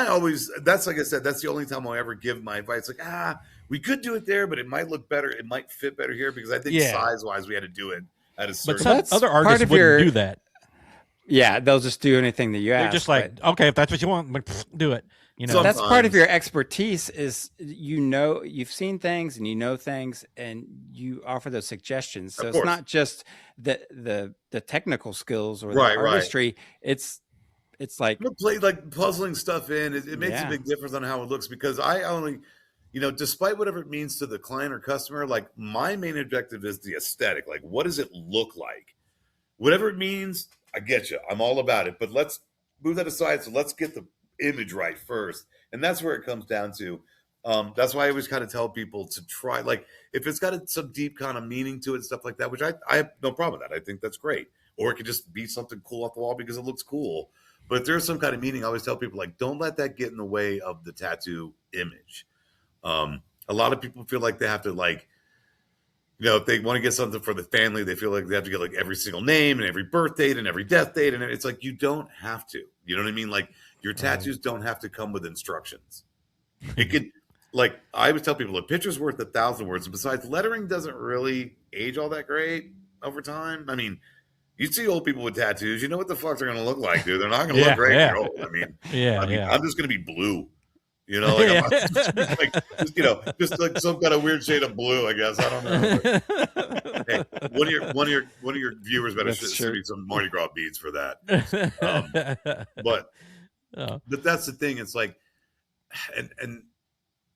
that's like I said, that's the only time I'll ever give my advice. Like, we could do it there, but it might look better. It might fit better here, because I think size wise, we had to do it at a certain. But other artists wouldn't do that. Yeah, they'll just do anything that you ask. They're just like, okay, if that's what you want, do it. So that's part of your expertise is, you've seen things and you know things and you offer those suggestions. So it's not just the technical skills or the artistry. It's like puzzling stuff in. It makes a big difference on how it looks, because I only, despite whatever it means to the client or customer, like my main objective is the aesthetic. Like, what does it look like? Whatever it means, I get you. I'm all about it. But let's move that aside. So let's get the image right first. And that's where it comes down to. That's why I always kind of tell people to try, like, if it's got some deep kind of meaning to it and stuff like that, which I have no problem with that. I think that's great. Or it could just be something cool off the wall because it looks cool. But if there's some kind of meaning, I always tell people, like, don't let that get in the way of the tattoo image. A lot of people feel like they have to, like, if they want to get something for the family, they feel like they have to get like every single name and every birth date and every death date. And it's like, you don't have to. You know what I mean? Like, your tattoos don't have to come with instructions. It could, like, I always tell people, a picture's worth 1,000 words. And besides, lettering doesn't really age all that great over time. I mean, you see old people with tattoos, you know what the fuck they're going to look like, dude. They're not going to look great when you're old. I mean, I'm just going to be blue. Like, just like some kind of weird shade of blue, I guess. I don't know. But, hey, one of your viewers better send me some Mardi Gras beads for that. But that's the thing. It's like, and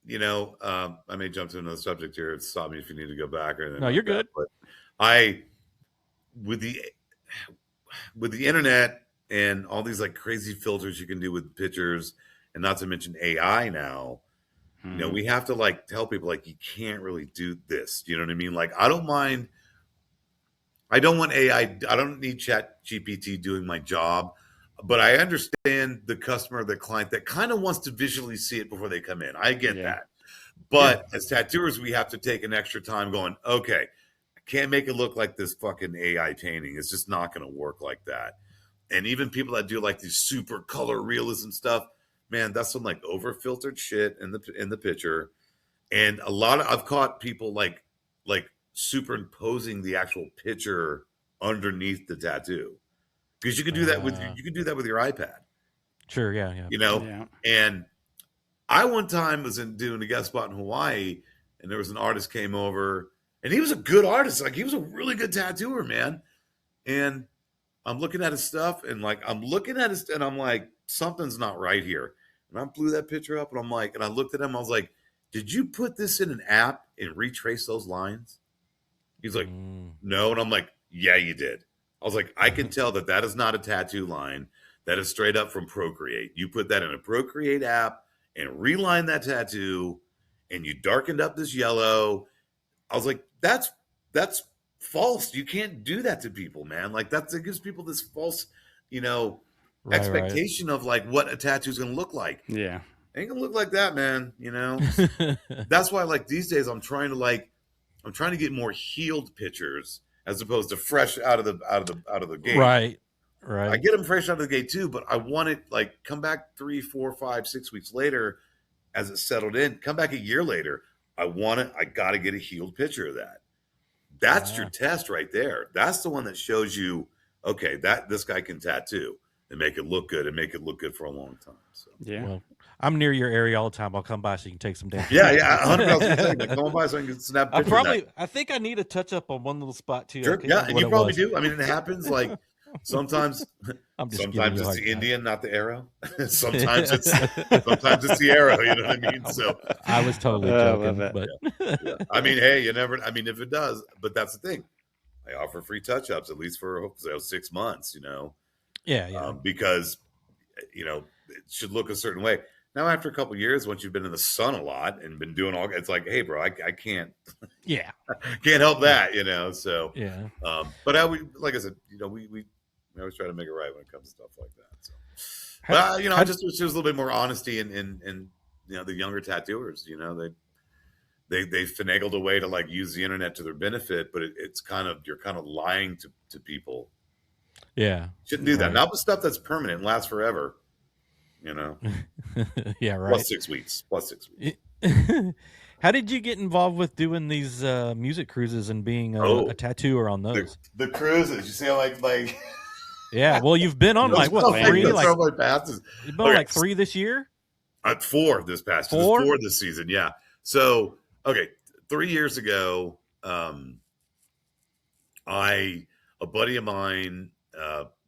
I may jump to another subject here. Stop me if you need to go back or anything. No, like you're that. good. But with the internet and all these like crazy filters you can do with pictures, and not to mention AI now, we have to like tell people like you can't really do this. You know what I mean? Like I don't mind. I don't want AI. I don't need Chat GPT doing my job, but I understand the customer, the client that kind of wants to visually see it before they come in. I get that. But as tattooers, we have to take an extra time going, okay, I can't make it look like this fucking AI painting. It's just not going to work like that. And even people that do like these super color realism stuff, man, that's some like over filtered shit in the picture. And I've caught people like superimposing the actual picture underneath the tattoo, because you can do that with your iPad. Sure, yeah. And I one time was doing a guest spot in Hawaii, and there was an artist came over, and he was a good artist. Like he was a really good tattooer, man. And I'm looking at his stuff, and like I'm like, something's not right here. And I blew that picture up, and I'm like, and I looked at him, I was like, did you put this in an app and retrace those lines? He's like, no. And I'm like, yeah, you did. I was like, I can tell that is not a tattoo line. That is straight up from Procreate. You put that in a Procreate app and relined that tattoo, and you darkened up this yellow. I was like, that's false. You can't do that to people, man. Like it gives people this false, expectation of like what a tattoo is going to look like. Yeah. Ain't gonna look like that, man. That's why like these days I'm trying to get more healed pictures as opposed to fresh out of the gate. Right. I get them fresh out of the gate too, but I want it like come back 3, 4, 5, 6 weeks later as it settled in. Come back a year later. I got to get a healed picture of that. That's your test right there. That's the one that shows you, okay, that this guy can tattoo and make it look good for a long time. So yeah. Well, I'm near your area all the time. I'll come by so you can take some damn. Yeah, 100%. Like, come on by so I can snap a picture. I think I need a touch up on one little spot too. Sure. Yeah, and you probably do. I mean, it happens like sometimes. Sometimes it's the Indian, not the arrow. sometimes it's the arrow. You know what I mean? So I was totally joking. But yeah. I mean, hey, you never. I mean, if it does, but that's the thing. I offer free touch-ups at least for 6 months. Yeah. Because it should look a certain way. Now, after a couple of years, once you've been in the sun a lot and been doing it's like, hey, bro, I can't. Yeah. Can't help that, So yeah. But like I said, we always try to make it right when it comes to stuff like that. So, but just wish there was a little bit more honesty in the younger tattooers. They finagled a way to like use the internet to their benefit, but it's you're kind of lying to people. Yeah. Shouldn't do that. Not with stuff that's permanent and lasts forever. Yeah, right. Plus 6 weeks. How did you get involved with doing these music cruises and being a tattooer on those? The cruises, you see, how like. Yeah, well, you've been on like what 3? You've been on like 3 this year. 4 this past year. 4 this season. Yeah. So 3 years ago, a buddy of mine.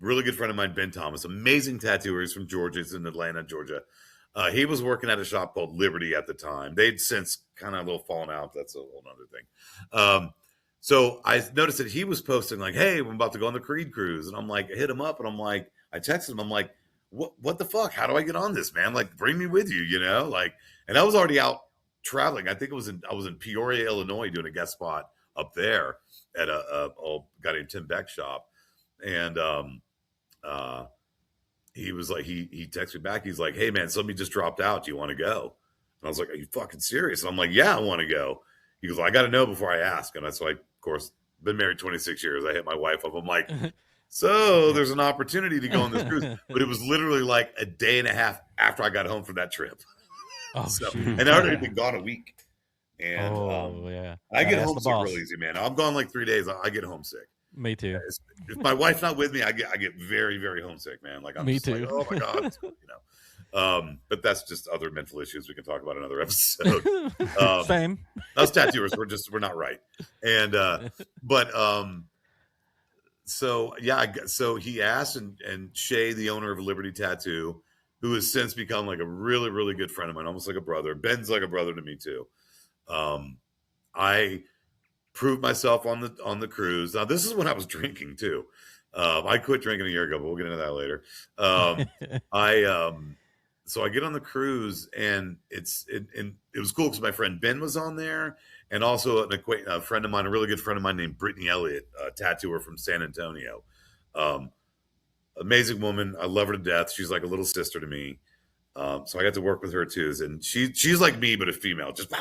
Really good friend of mine, Ben Thomas, amazing tattooer. He's from Georgia. He's in Atlanta, Georgia. He was working at a shop called Liberty at the time. They'd since kind of a little fallen out. That's a whole other thing. So I noticed that he was posting like, hey, I'm about to go on the Creed cruise. And I'm like, I hit him up and I'm like, I texted him. I'm like, what the fuck? How do I get on this, man? Like, bring me with you, and I was already out traveling. I think I was in Peoria, Illinois, doing a guest spot up there at a guy named Tim Beck's shop. And he was like, he texted me back. He's like, hey man, somebody just dropped out. Do you want to go? And I was like, are you fucking serious? And I'm like, yeah, I want to go. He goes, well, I got to know before I ask. And that's why, of course, been married 26 years. I hit my wife up. I'm like, so there's an opportunity to go on this cruise. But it was literally like a day and a half after I got home from that trip. And I already been gone a week. And I get homesick real easy, man. I'm gone like 3 days. I get homesick. Me too. If my wife's not with me, I get very, very homesick, man. Like I'm me just too. Like, oh my god, But that's just other mental issues we can talk about in another episode. Same. Us tattooers, we're not right. And so he asked, and Shay, the owner of Liberty Tattoo, who has since become like a really, really good friend of mine, almost like a brother. Ben's like a brother to me too. I proved myself on the cruise. Now this is when I was drinking too. I quit drinking a year ago, but we'll get into that later. So I get on the cruise, and it was cool because my friend Ben was on there, and also a friend of mine, a really good friend of mine named Brittany Elliott, a tattooer from San Antonio. Amazing woman. I love her to death. She's like a little sister to me. So I got to work with her too. And she's like me, but a female, just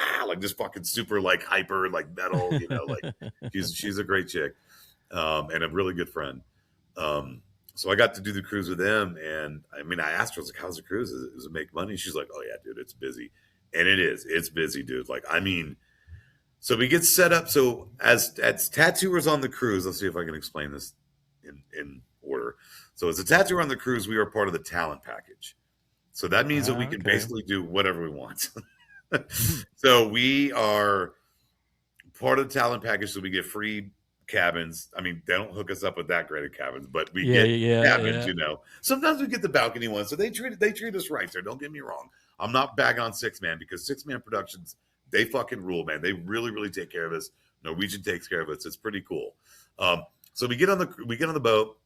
fucking super like hyper, like metal, like she's a great chick. And a really good friend. So I got to do the cruise with them. And I mean, I asked her, I was like, how's the cruise? Does it make money? She's like, oh yeah, dude, it's busy. And it's busy, dude. Like, I mean, so we get set up. So as tattooers on the cruise, let's see if I can explain this in order. So as a tattooer on the cruise, we are part of the talent package. So that means that we can basically do whatever we want. So we are part of the talent package. So we get free cabins. I mean, they don't hook us up with that great of cabins, but we get cabins, Sometimes we get the balcony ones. So they treat us right there. Don't get me wrong. I'm not bagging on Six Man, because Six Man Productions, they fucking rule, man. They really, really take care of us. Norwegian takes care of us. It's pretty cool. So we get on the boat,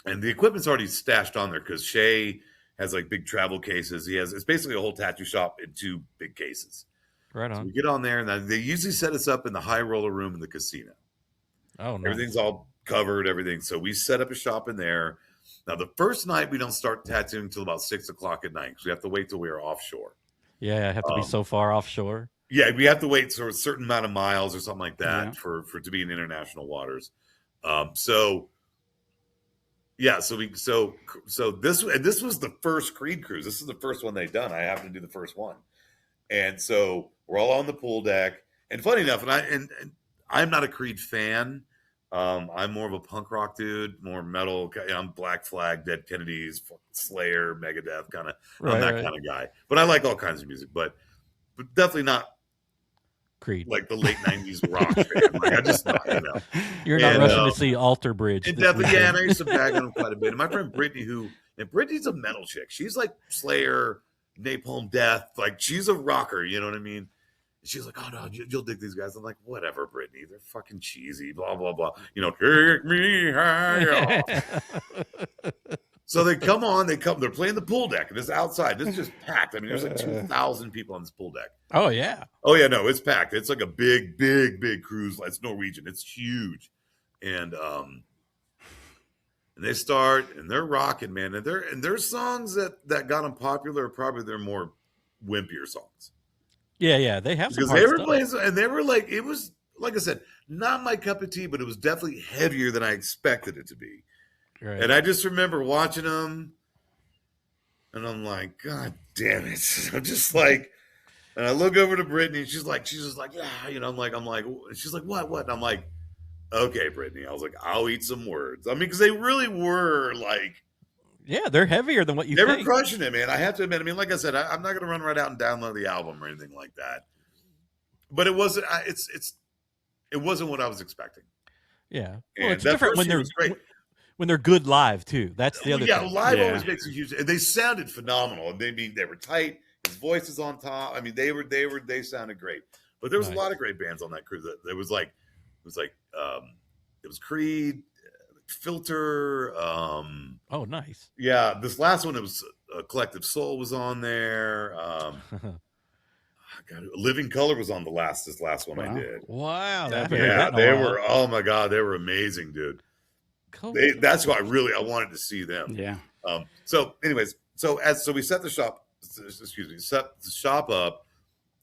and the equipment's already stashed on there because Shay has like big travel cases. It's basically a whole tattoo shop in 2 big cases. Right on. So we get on there, and they usually set us up in the high roller room in the casino. Oh, nice. Everything's all covered, everything. So we set up a shop in there. Now, the first night we don't start tattooing until about 6 o'clock at night, because we have to wait till we are offshore. Yeah, I have to be so far offshore. Yeah, we have to wait for a certain amount of miles or something like that for to be in international waters. So this was the first Creed cruise. This is the first one they've done. I happened to do the first one, and so we're all on the pool deck. And funny enough, and I'm not a Creed fan. I'm more of a punk rock dude, more metal. I'm Black Flag, Dead Kennedys, Slayer, Megadeth, kind of. I'm that kind of guy. But I like all kinds of music, but definitely not Creed, like the late '90s rock fan. Like, I just not, You're not rushing to see Alter Bridge. And definitely, and I used to bag on him quite a bit. And my friend Brittany, Brittany's a metal chick. She's like Slayer, Napalm Death. Like, she's a rocker. You know what I mean? She's like, oh no, you'll dig these guys. I'm like, whatever, Brittany. They're fucking cheesy. Blah blah blah. Take me higher. So they come on. They're playing the pool deck, and it's outside. This is just packed. I mean, there's like 2,000 people on this pool deck. Oh yeah. Oh yeah. No, it's packed. It's like a big cruise. It's Norwegian. It's huge, and they start, and they're rocking, man. And their songs that got them popular are probably their more wimpier songs. Yeah, they have some. Because they were playing, and they were like, it was, like I said, not my cup of tea, but it was definitely heavier than I expected it to be. Right. And I just remember watching them, and I'm like, God damn it! I'm just like, and I look over to Brittany, and she's just like, yeah, I'm like, she's like, what? And I'm like, okay, Brittany. I was like, I'll eat some words. I mean, because they really were like. Yeah, they're heavier than what you think. They were crushing it, man. I have to admit. I mean, like I said, I'm not going to run right out and download the album or anything like that. But it wasn't. It wasn't what I was expecting. Yeah, well, it's different when they're good live too. That's the other. Yeah, thing. Live always makes a huge. And they sounded phenomenal. And they were tight. His voice is on top. I mean, they sounded great. But there was a lot of great bands on that cruise. It was Creed. Filter. Oh, nice. Yeah, this last one, it was Collective Soul was on there. Living Color was on this last one I did. Wow. Yeah, they were. Oh my God, they were amazing, dude. Cool. That's why I wanted to see them. Yeah. So, anyways, so we set the shop. Set the shop up.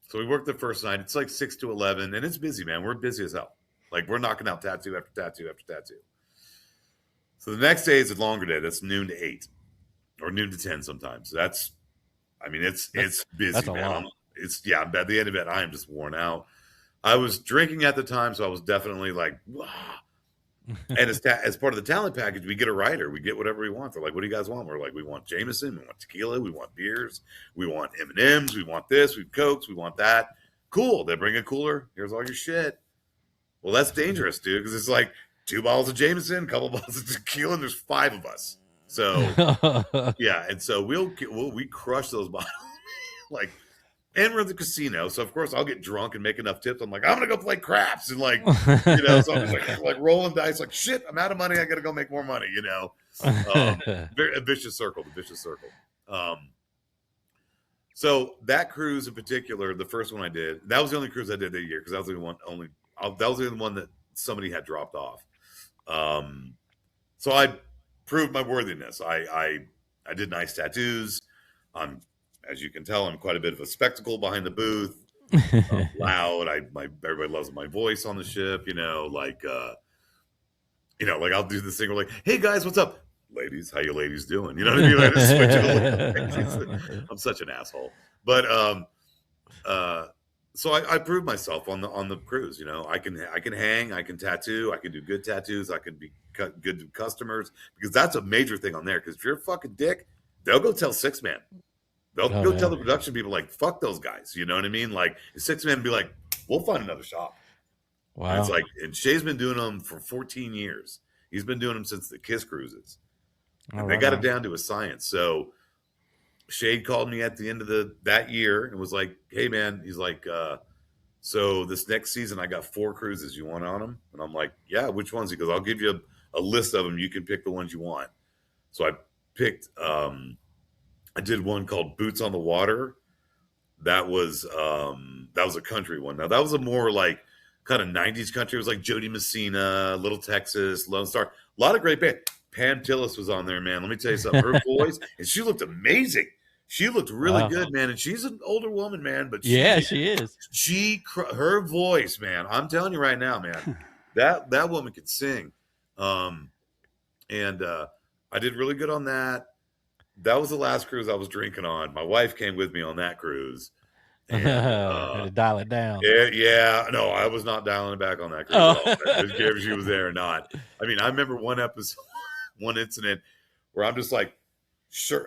So we worked the first night. It's like 6 to 11, and it's busy, man. We're busy as hell. Like, we're knocking out tattoo after tattoo after tattoo. So the next day is a longer day. That's noon to 8 or noon to 10 sometimes. It's busy, that's man. By the end of it, I am just worn out. I was drinking at the time, so I was definitely like, wow. And as part of the talent package, we get a writer. We get whatever we want. They're like, what do you guys want? We're like, we want Jameson, we want tequila, we want beers, we want M&Ms, we want this, we Cokes, we want that. Cool. They bring a cooler. Here's all your shit. Well, that's dangerous, dude, because it's like 2 bottles of Jameson, a couple bottles of tequila, and there's 5 of us. So yeah, and so we crush those bottles, like, and we're in the casino, so of course I'll get drunk and make enough tips. I'm like, I'm gonna go play craps, and like, so I'm just like rolling dice, like shit, I'm out of money, I gotta go make more money, very a vicious circle, the vicious circle. So that cruise in particular, the first one I did, that was the only cruise I did that year because that was the only one that somebody had dropped off. So I proved my worthiness. I did nice tattoos. As you can tell, I'm quite a bit of a spectacle behind the booth. I'm loud. Everybody loves my voice on the ship. Like I'll do this thing where like, hey guys, what's up? Ladies, how you ladies doing? You know what I mean? I just switch it a little. I'm such an asshole. But so I proved myself on the cruise. I can hang, I can tattoo, I can do good tattoos, I can be good to customers, because that's a major thing on there. Because if you're a fucking dick, they'll go tell Six Man. They'll go tell the production people, like, fuck those guys. You know what I mean? Like, Six Man be like, we'll find another shop. Wow. And it's like, and Shay's been doing them for 14 years. He's been doing them since the Kiss cruises. And they got it down to a science. So Shade called me at the end of that year and was like, hey man, he's like, so this next season I got 4 cruises. You want on them? And I'm like, yeah, which ones? He goes, I'll give you a list of them. You can pick the ones you want. So I picked, I did one called Boots on the Water. That was a country one. Now that was a more like kind of 90s country. It was like Jody Messina, Little Texas, Lone Star, a lot of great bands. Pam Tillis was on there, man. Let me tell you something. Her voice, and she looked amazing. She looked really good, man. And she's an older woman, man. But she is. Her voice, man. I'm telling you right now, man. That woman could sing. I did really good on that. That was the last cruise I was drinking on. My wife came with me on that cruise. And, had to dial it down. Yeah. No, I was not dialing it back on that cruise at all. I didn't care if she was there or not. I mean, I remember one incident where I'm just like,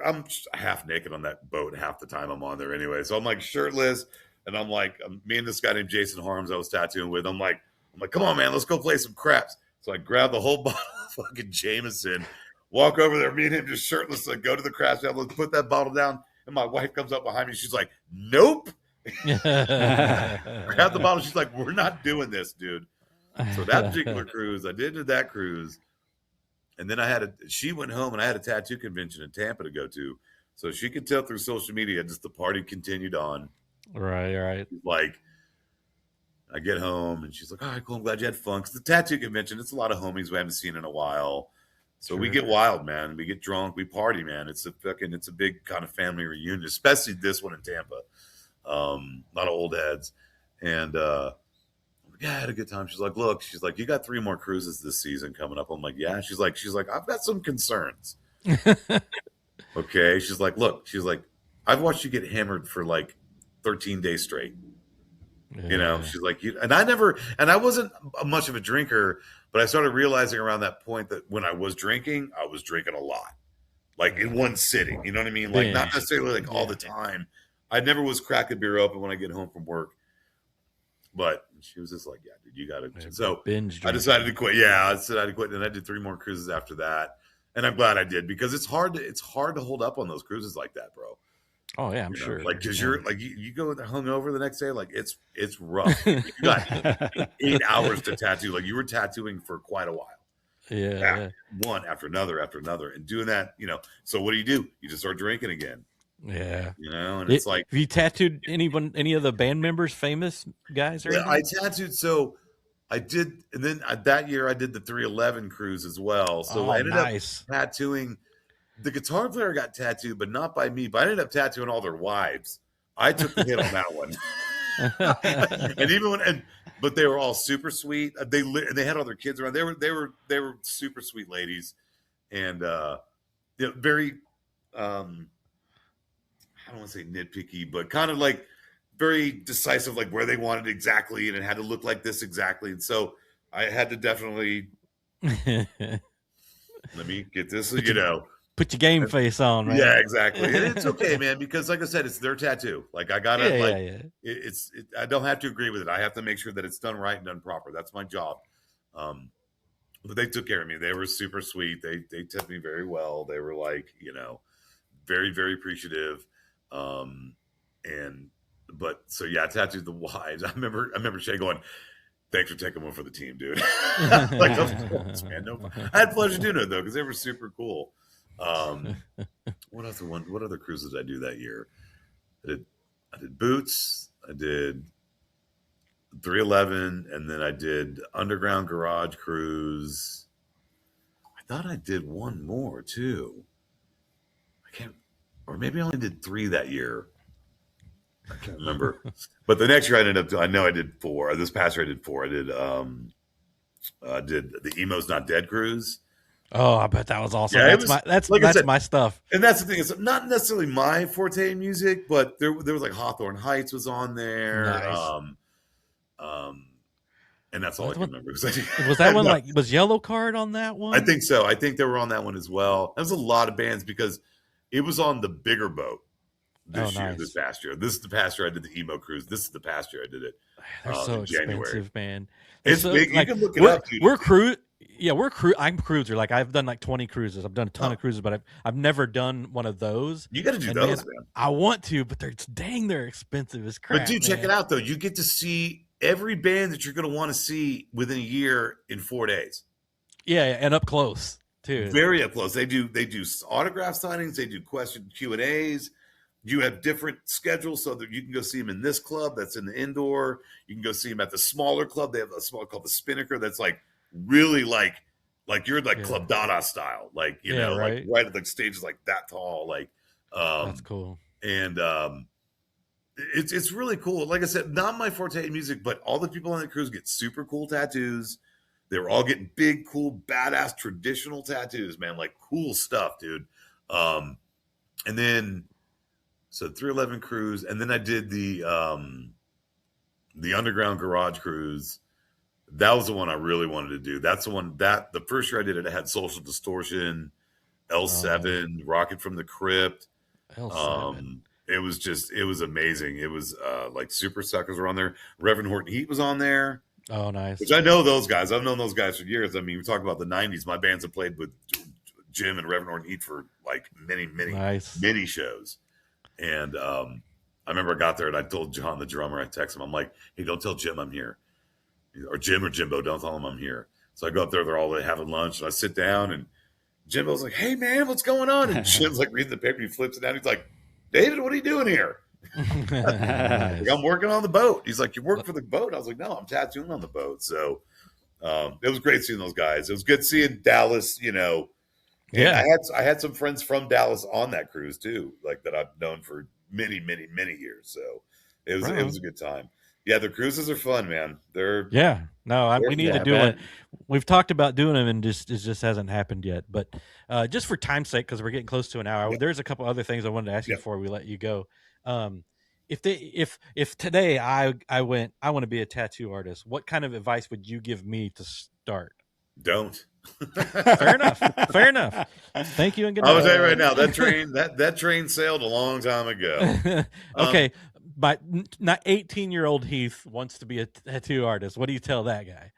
I'm half naked on that boat half the time I'm on there anyway. So I'm like shirtless, and I'm like, me and this guy named Jason Harms I was tattooing with. I'm like, come on, man, let's go play some craps. So I grab the whole bottle of fucking Jameson, walk over there, me and him just shirtless, and go to the craps table, let's put that bottle down. And my wife comes up behind me. She's like, nope. Grab the bottle. She's like, we're not doing this, dude. So that particular cruise, I did that cruise. And then she went home and I had a tattoo convention in Tampa to go to. So she could tell through social media, just the party continued on. Right. Like, I get home and she's like, all right, cool. I'm glad you had fun. Because the tattoo convention, it's a lot of homies we haven't seen in a while. So we get wild, man. We get drunk. We party, man. It's a big kind of family reunion, especially this one in Tampa. A lot of old heads. And, yeah, I had a good time. She's like, you got 3 more cruises this season coming up. I'm like, yeah. She's like, I've got some concerns. Okay. She's like, I've watched you get hammered for like 13 days straight. Yeah. She's like, I wasn't much of a drinker, but I started realizing around that point that when I was drinking a lot, like in one sitting, you know what I mean? Like not necessarily like all the time. I never was cracking beer open when I get home from work. But she was just like, yeah, dude, you got to. So I decided to quit. Yeah, I decided to quit. And I did 3 more cruises after that. And I'm glad I did, because it's hard to hold up on those cruises like that, bro. Oh, yeah, I'm sure. Like, because you're like, you go hungover the next day, like it's rough. You got 8 hours to tattoo. Like you were tattooing for quite a while. Yeah. One after another. And doing that, so what do? You just start drinking again. Yeah. And it's like, have you tattooed any of the band members, famous guys? Or anything? I tattooed. So I did. And then that year I did the 311 cruise as well. So I ended up tattooing. The guitar player got tattooed, but not by me. But I ended up tattooing all their wives. I took the hit on that one. But they were all super sweet. They had all their kids around. They were super sweet ladies, and very. I don't want to say nitpicky, but kind of like very decisive, like where they wanted exactly, and it had to look like this exactly. And so I had to definitely let me get this, put your game face on, man. Yeah, exactly. And it's okay, man, because like I said, it's their tattoo. Like I gotta, I don't have to agree with it. I have to make sure that it's done right and done proper. That's my job. but they took care of me. They were super sweet. They tipped me very well. They were like, very, very appreciative. But so yeah, tattooed the wives. I remember Shay going, "Thanks for taking one for the team, dude." Like, of course, man. No, I had pleasure doing it though because they were super cool. What other cruises did I do that year? I did Boots. I did 311, and then I did Underground Garage Cruise. I thought I did one more too. Or maybe I only did 3 that year. I can't remember. But the next year I know I did 4. This past year I did 4. I did the Emo's Not Dead cruise. Oh, I bet that was awesome. Yeah, that's like I said, my stuff. And that's the thing. It's not necessarily my forte in music, but there was like Hawthorne Heights was on there. Nice. And that's all I can remember. Was that one was Yellow Card on that one? I think so. I think they were on that one as well. There was a lot of bands because it was on the bigger boat this past year. This is the past year I did the Emo cruise. This is the past year I did it. They're so January. expensive, man. It's big. You can look it up. I'm cruiser. Like I've done like 20 cruises. I've done a ton of cruises, but I've never done one of those. You got to do those, man. I want to, but they're expensive as crap. But dude, check it out though. You get to see every band that you're going to want to see within a year in 4 days. Yeah, and up close too. Very up close. They do autograph signings. They do question Q&As. You have different schedules so that you can go see them in this club that's in the indoor. You can go see them at the smaller club. They have a small called the Spinnaker that's like really like you're like Club Dada style. Like, like right at the stage is like that tall. Like that's cool. And it's really cool. Like I said, not my forte in music, but all the people on the cruise get super cool tattoos. They were all getting big, cool, badass traditional tattoos, man. Like cool stuff, dude. And then so 311 cruise, and then I did the Underground Garage Cruise. That was the one I really wanted to do. That's the one that the first year I did it, it had Social Distortion, L7, Rocket from the Crypt. L7. It was amazing. It was like Super Suckers were on there. Reverend Horton Heat was on there. Oh, nice. Which I know those guys. I've known those guys for years. I mean, we talk about the 90s. My bands have played with Jim and Reverend Horton Heat for like many shows. And I remember I got there and I told John, the drummer, I texted him. I'm like, hey, don't tell Jim I'm here. Or Jim or Jimbo, don't tell him I'm here. So I go up there. They're all having lunch. And I sit down and Jimbo's like, hey, man, what's going on? And Jim's like reading the paper. He flips it down. He's like, David, what are you doing here? Like, I'm working on the boat. He's like, you work for the boat? I was like, no, I'm tattooing on the boat. So it was great seeing those guys. It was good seeing Dallas, Yeah, I had some friends from Dallas on that cruise too, like that I've known for many years. So it was a good time. Yeah, the cruises are fun, man. We need to do one. We've talked about doing them, and it just hasn't happened yet. But just for time's sake, because we're getting close to an hour, there's a couple other things I wanted to ask you before we let you go. If today I want to be a tattoo artist, what kind of advice would you give me to start? Don't. Fair enough. Thank you and good night. I will tell you right now, that train sailed a long time ago. Okay, but not 18-year-old Heath wants to be a tattoo artist. What do you tell that guy?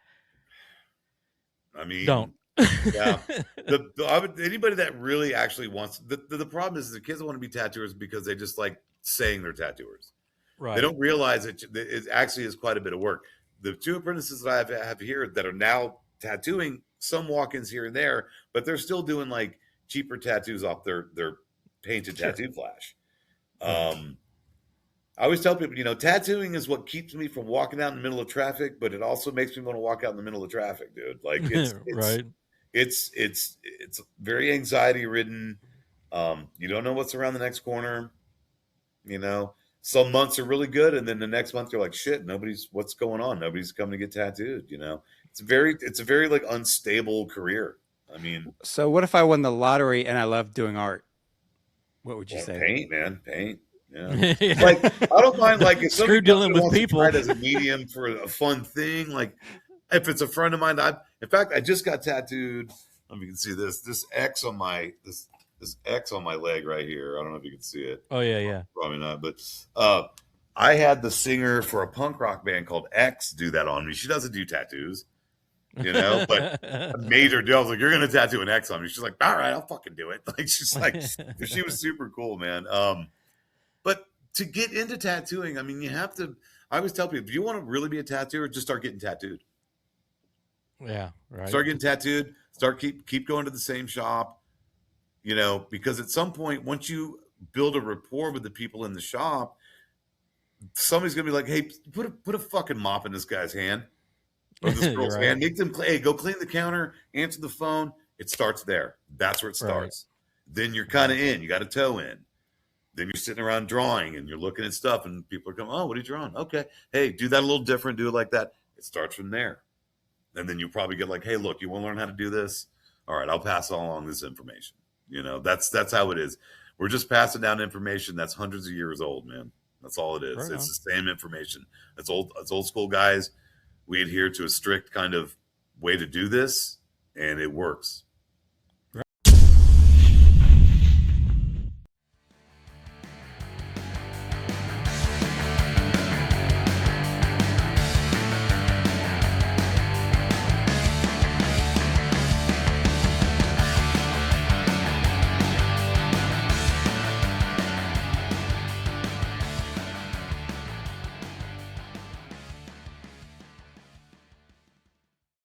I mean, don't. Yeah. Anybody that really actually wants the problem is the kids want to be tattooers because they just like saying they're tattooers. Right. They don't realize it actually is quite a bit of work. The 2 apprentices that I have here that are now tattooing, some walk-ins here and there, but they're still doing like cheaper tattoos off their painted tattoo flash. I always tell people, tattooing is what keeps me from walking out in the middle of traffic, but it also makes me want to walk out in the middle of traffic, dude. Like it's right. It's very anxiety ridden. You don't know what's around the next corner. Some months are really good, and then the next month you're like, shit, what's going on? Nobody's coming to get tattooed. It's a very like unstable career. I mean, so what if I won the lottery and I love doing art? What would you say? Paint, man, paint. Yeah. Like I don't mind like if screw dealing with people as a medium for a fun thing. Like if it's a friend of mine, in fact I just got tattooed. Let me see this X on my this X on my leg right here. I don't know if you can see it. Oh yeah. Probably not. But I had the singer for a punk rock band called X do that on me. She doesn't do tattoos. you know. But I made her do. I was like, "You're gonna tattoo an X on me." She's like, "All right, I'll fucking do it." Like she's like, she was super cool, man. But to get into tattooing, I mean, you have to. I always tell people, if you want to really be a tattooer, just start getting tattooed. Yeah, right. Start getting tattooed. Keep going to the same shop, you know, because at some point, once you build a rapport with the people in the shop, somebody's gonna be like, "Hey, put a fucking mop in this guy's hand or this You're girl's right. hand. Make them hey, go clean the counter, answer the phone." It starts there. That's where it starts. Then you're kind of in. You got a toe in. Then you're sitting around drawing and you're looking at stuff, and people are going, "Oh, what are you drawing? Okay, hey, do that a little different. Do it like that." It starts from there. And then you probably get like, "Hey, look, you want to learn how to do this? All right, I'll pass along this information." You know, that's how it is. We're just passing down information that's hundreds of years old, man. That's all it is. Right It's on. the same information. It's old school guys. We adhere to a strict kind of way to do this, and it works.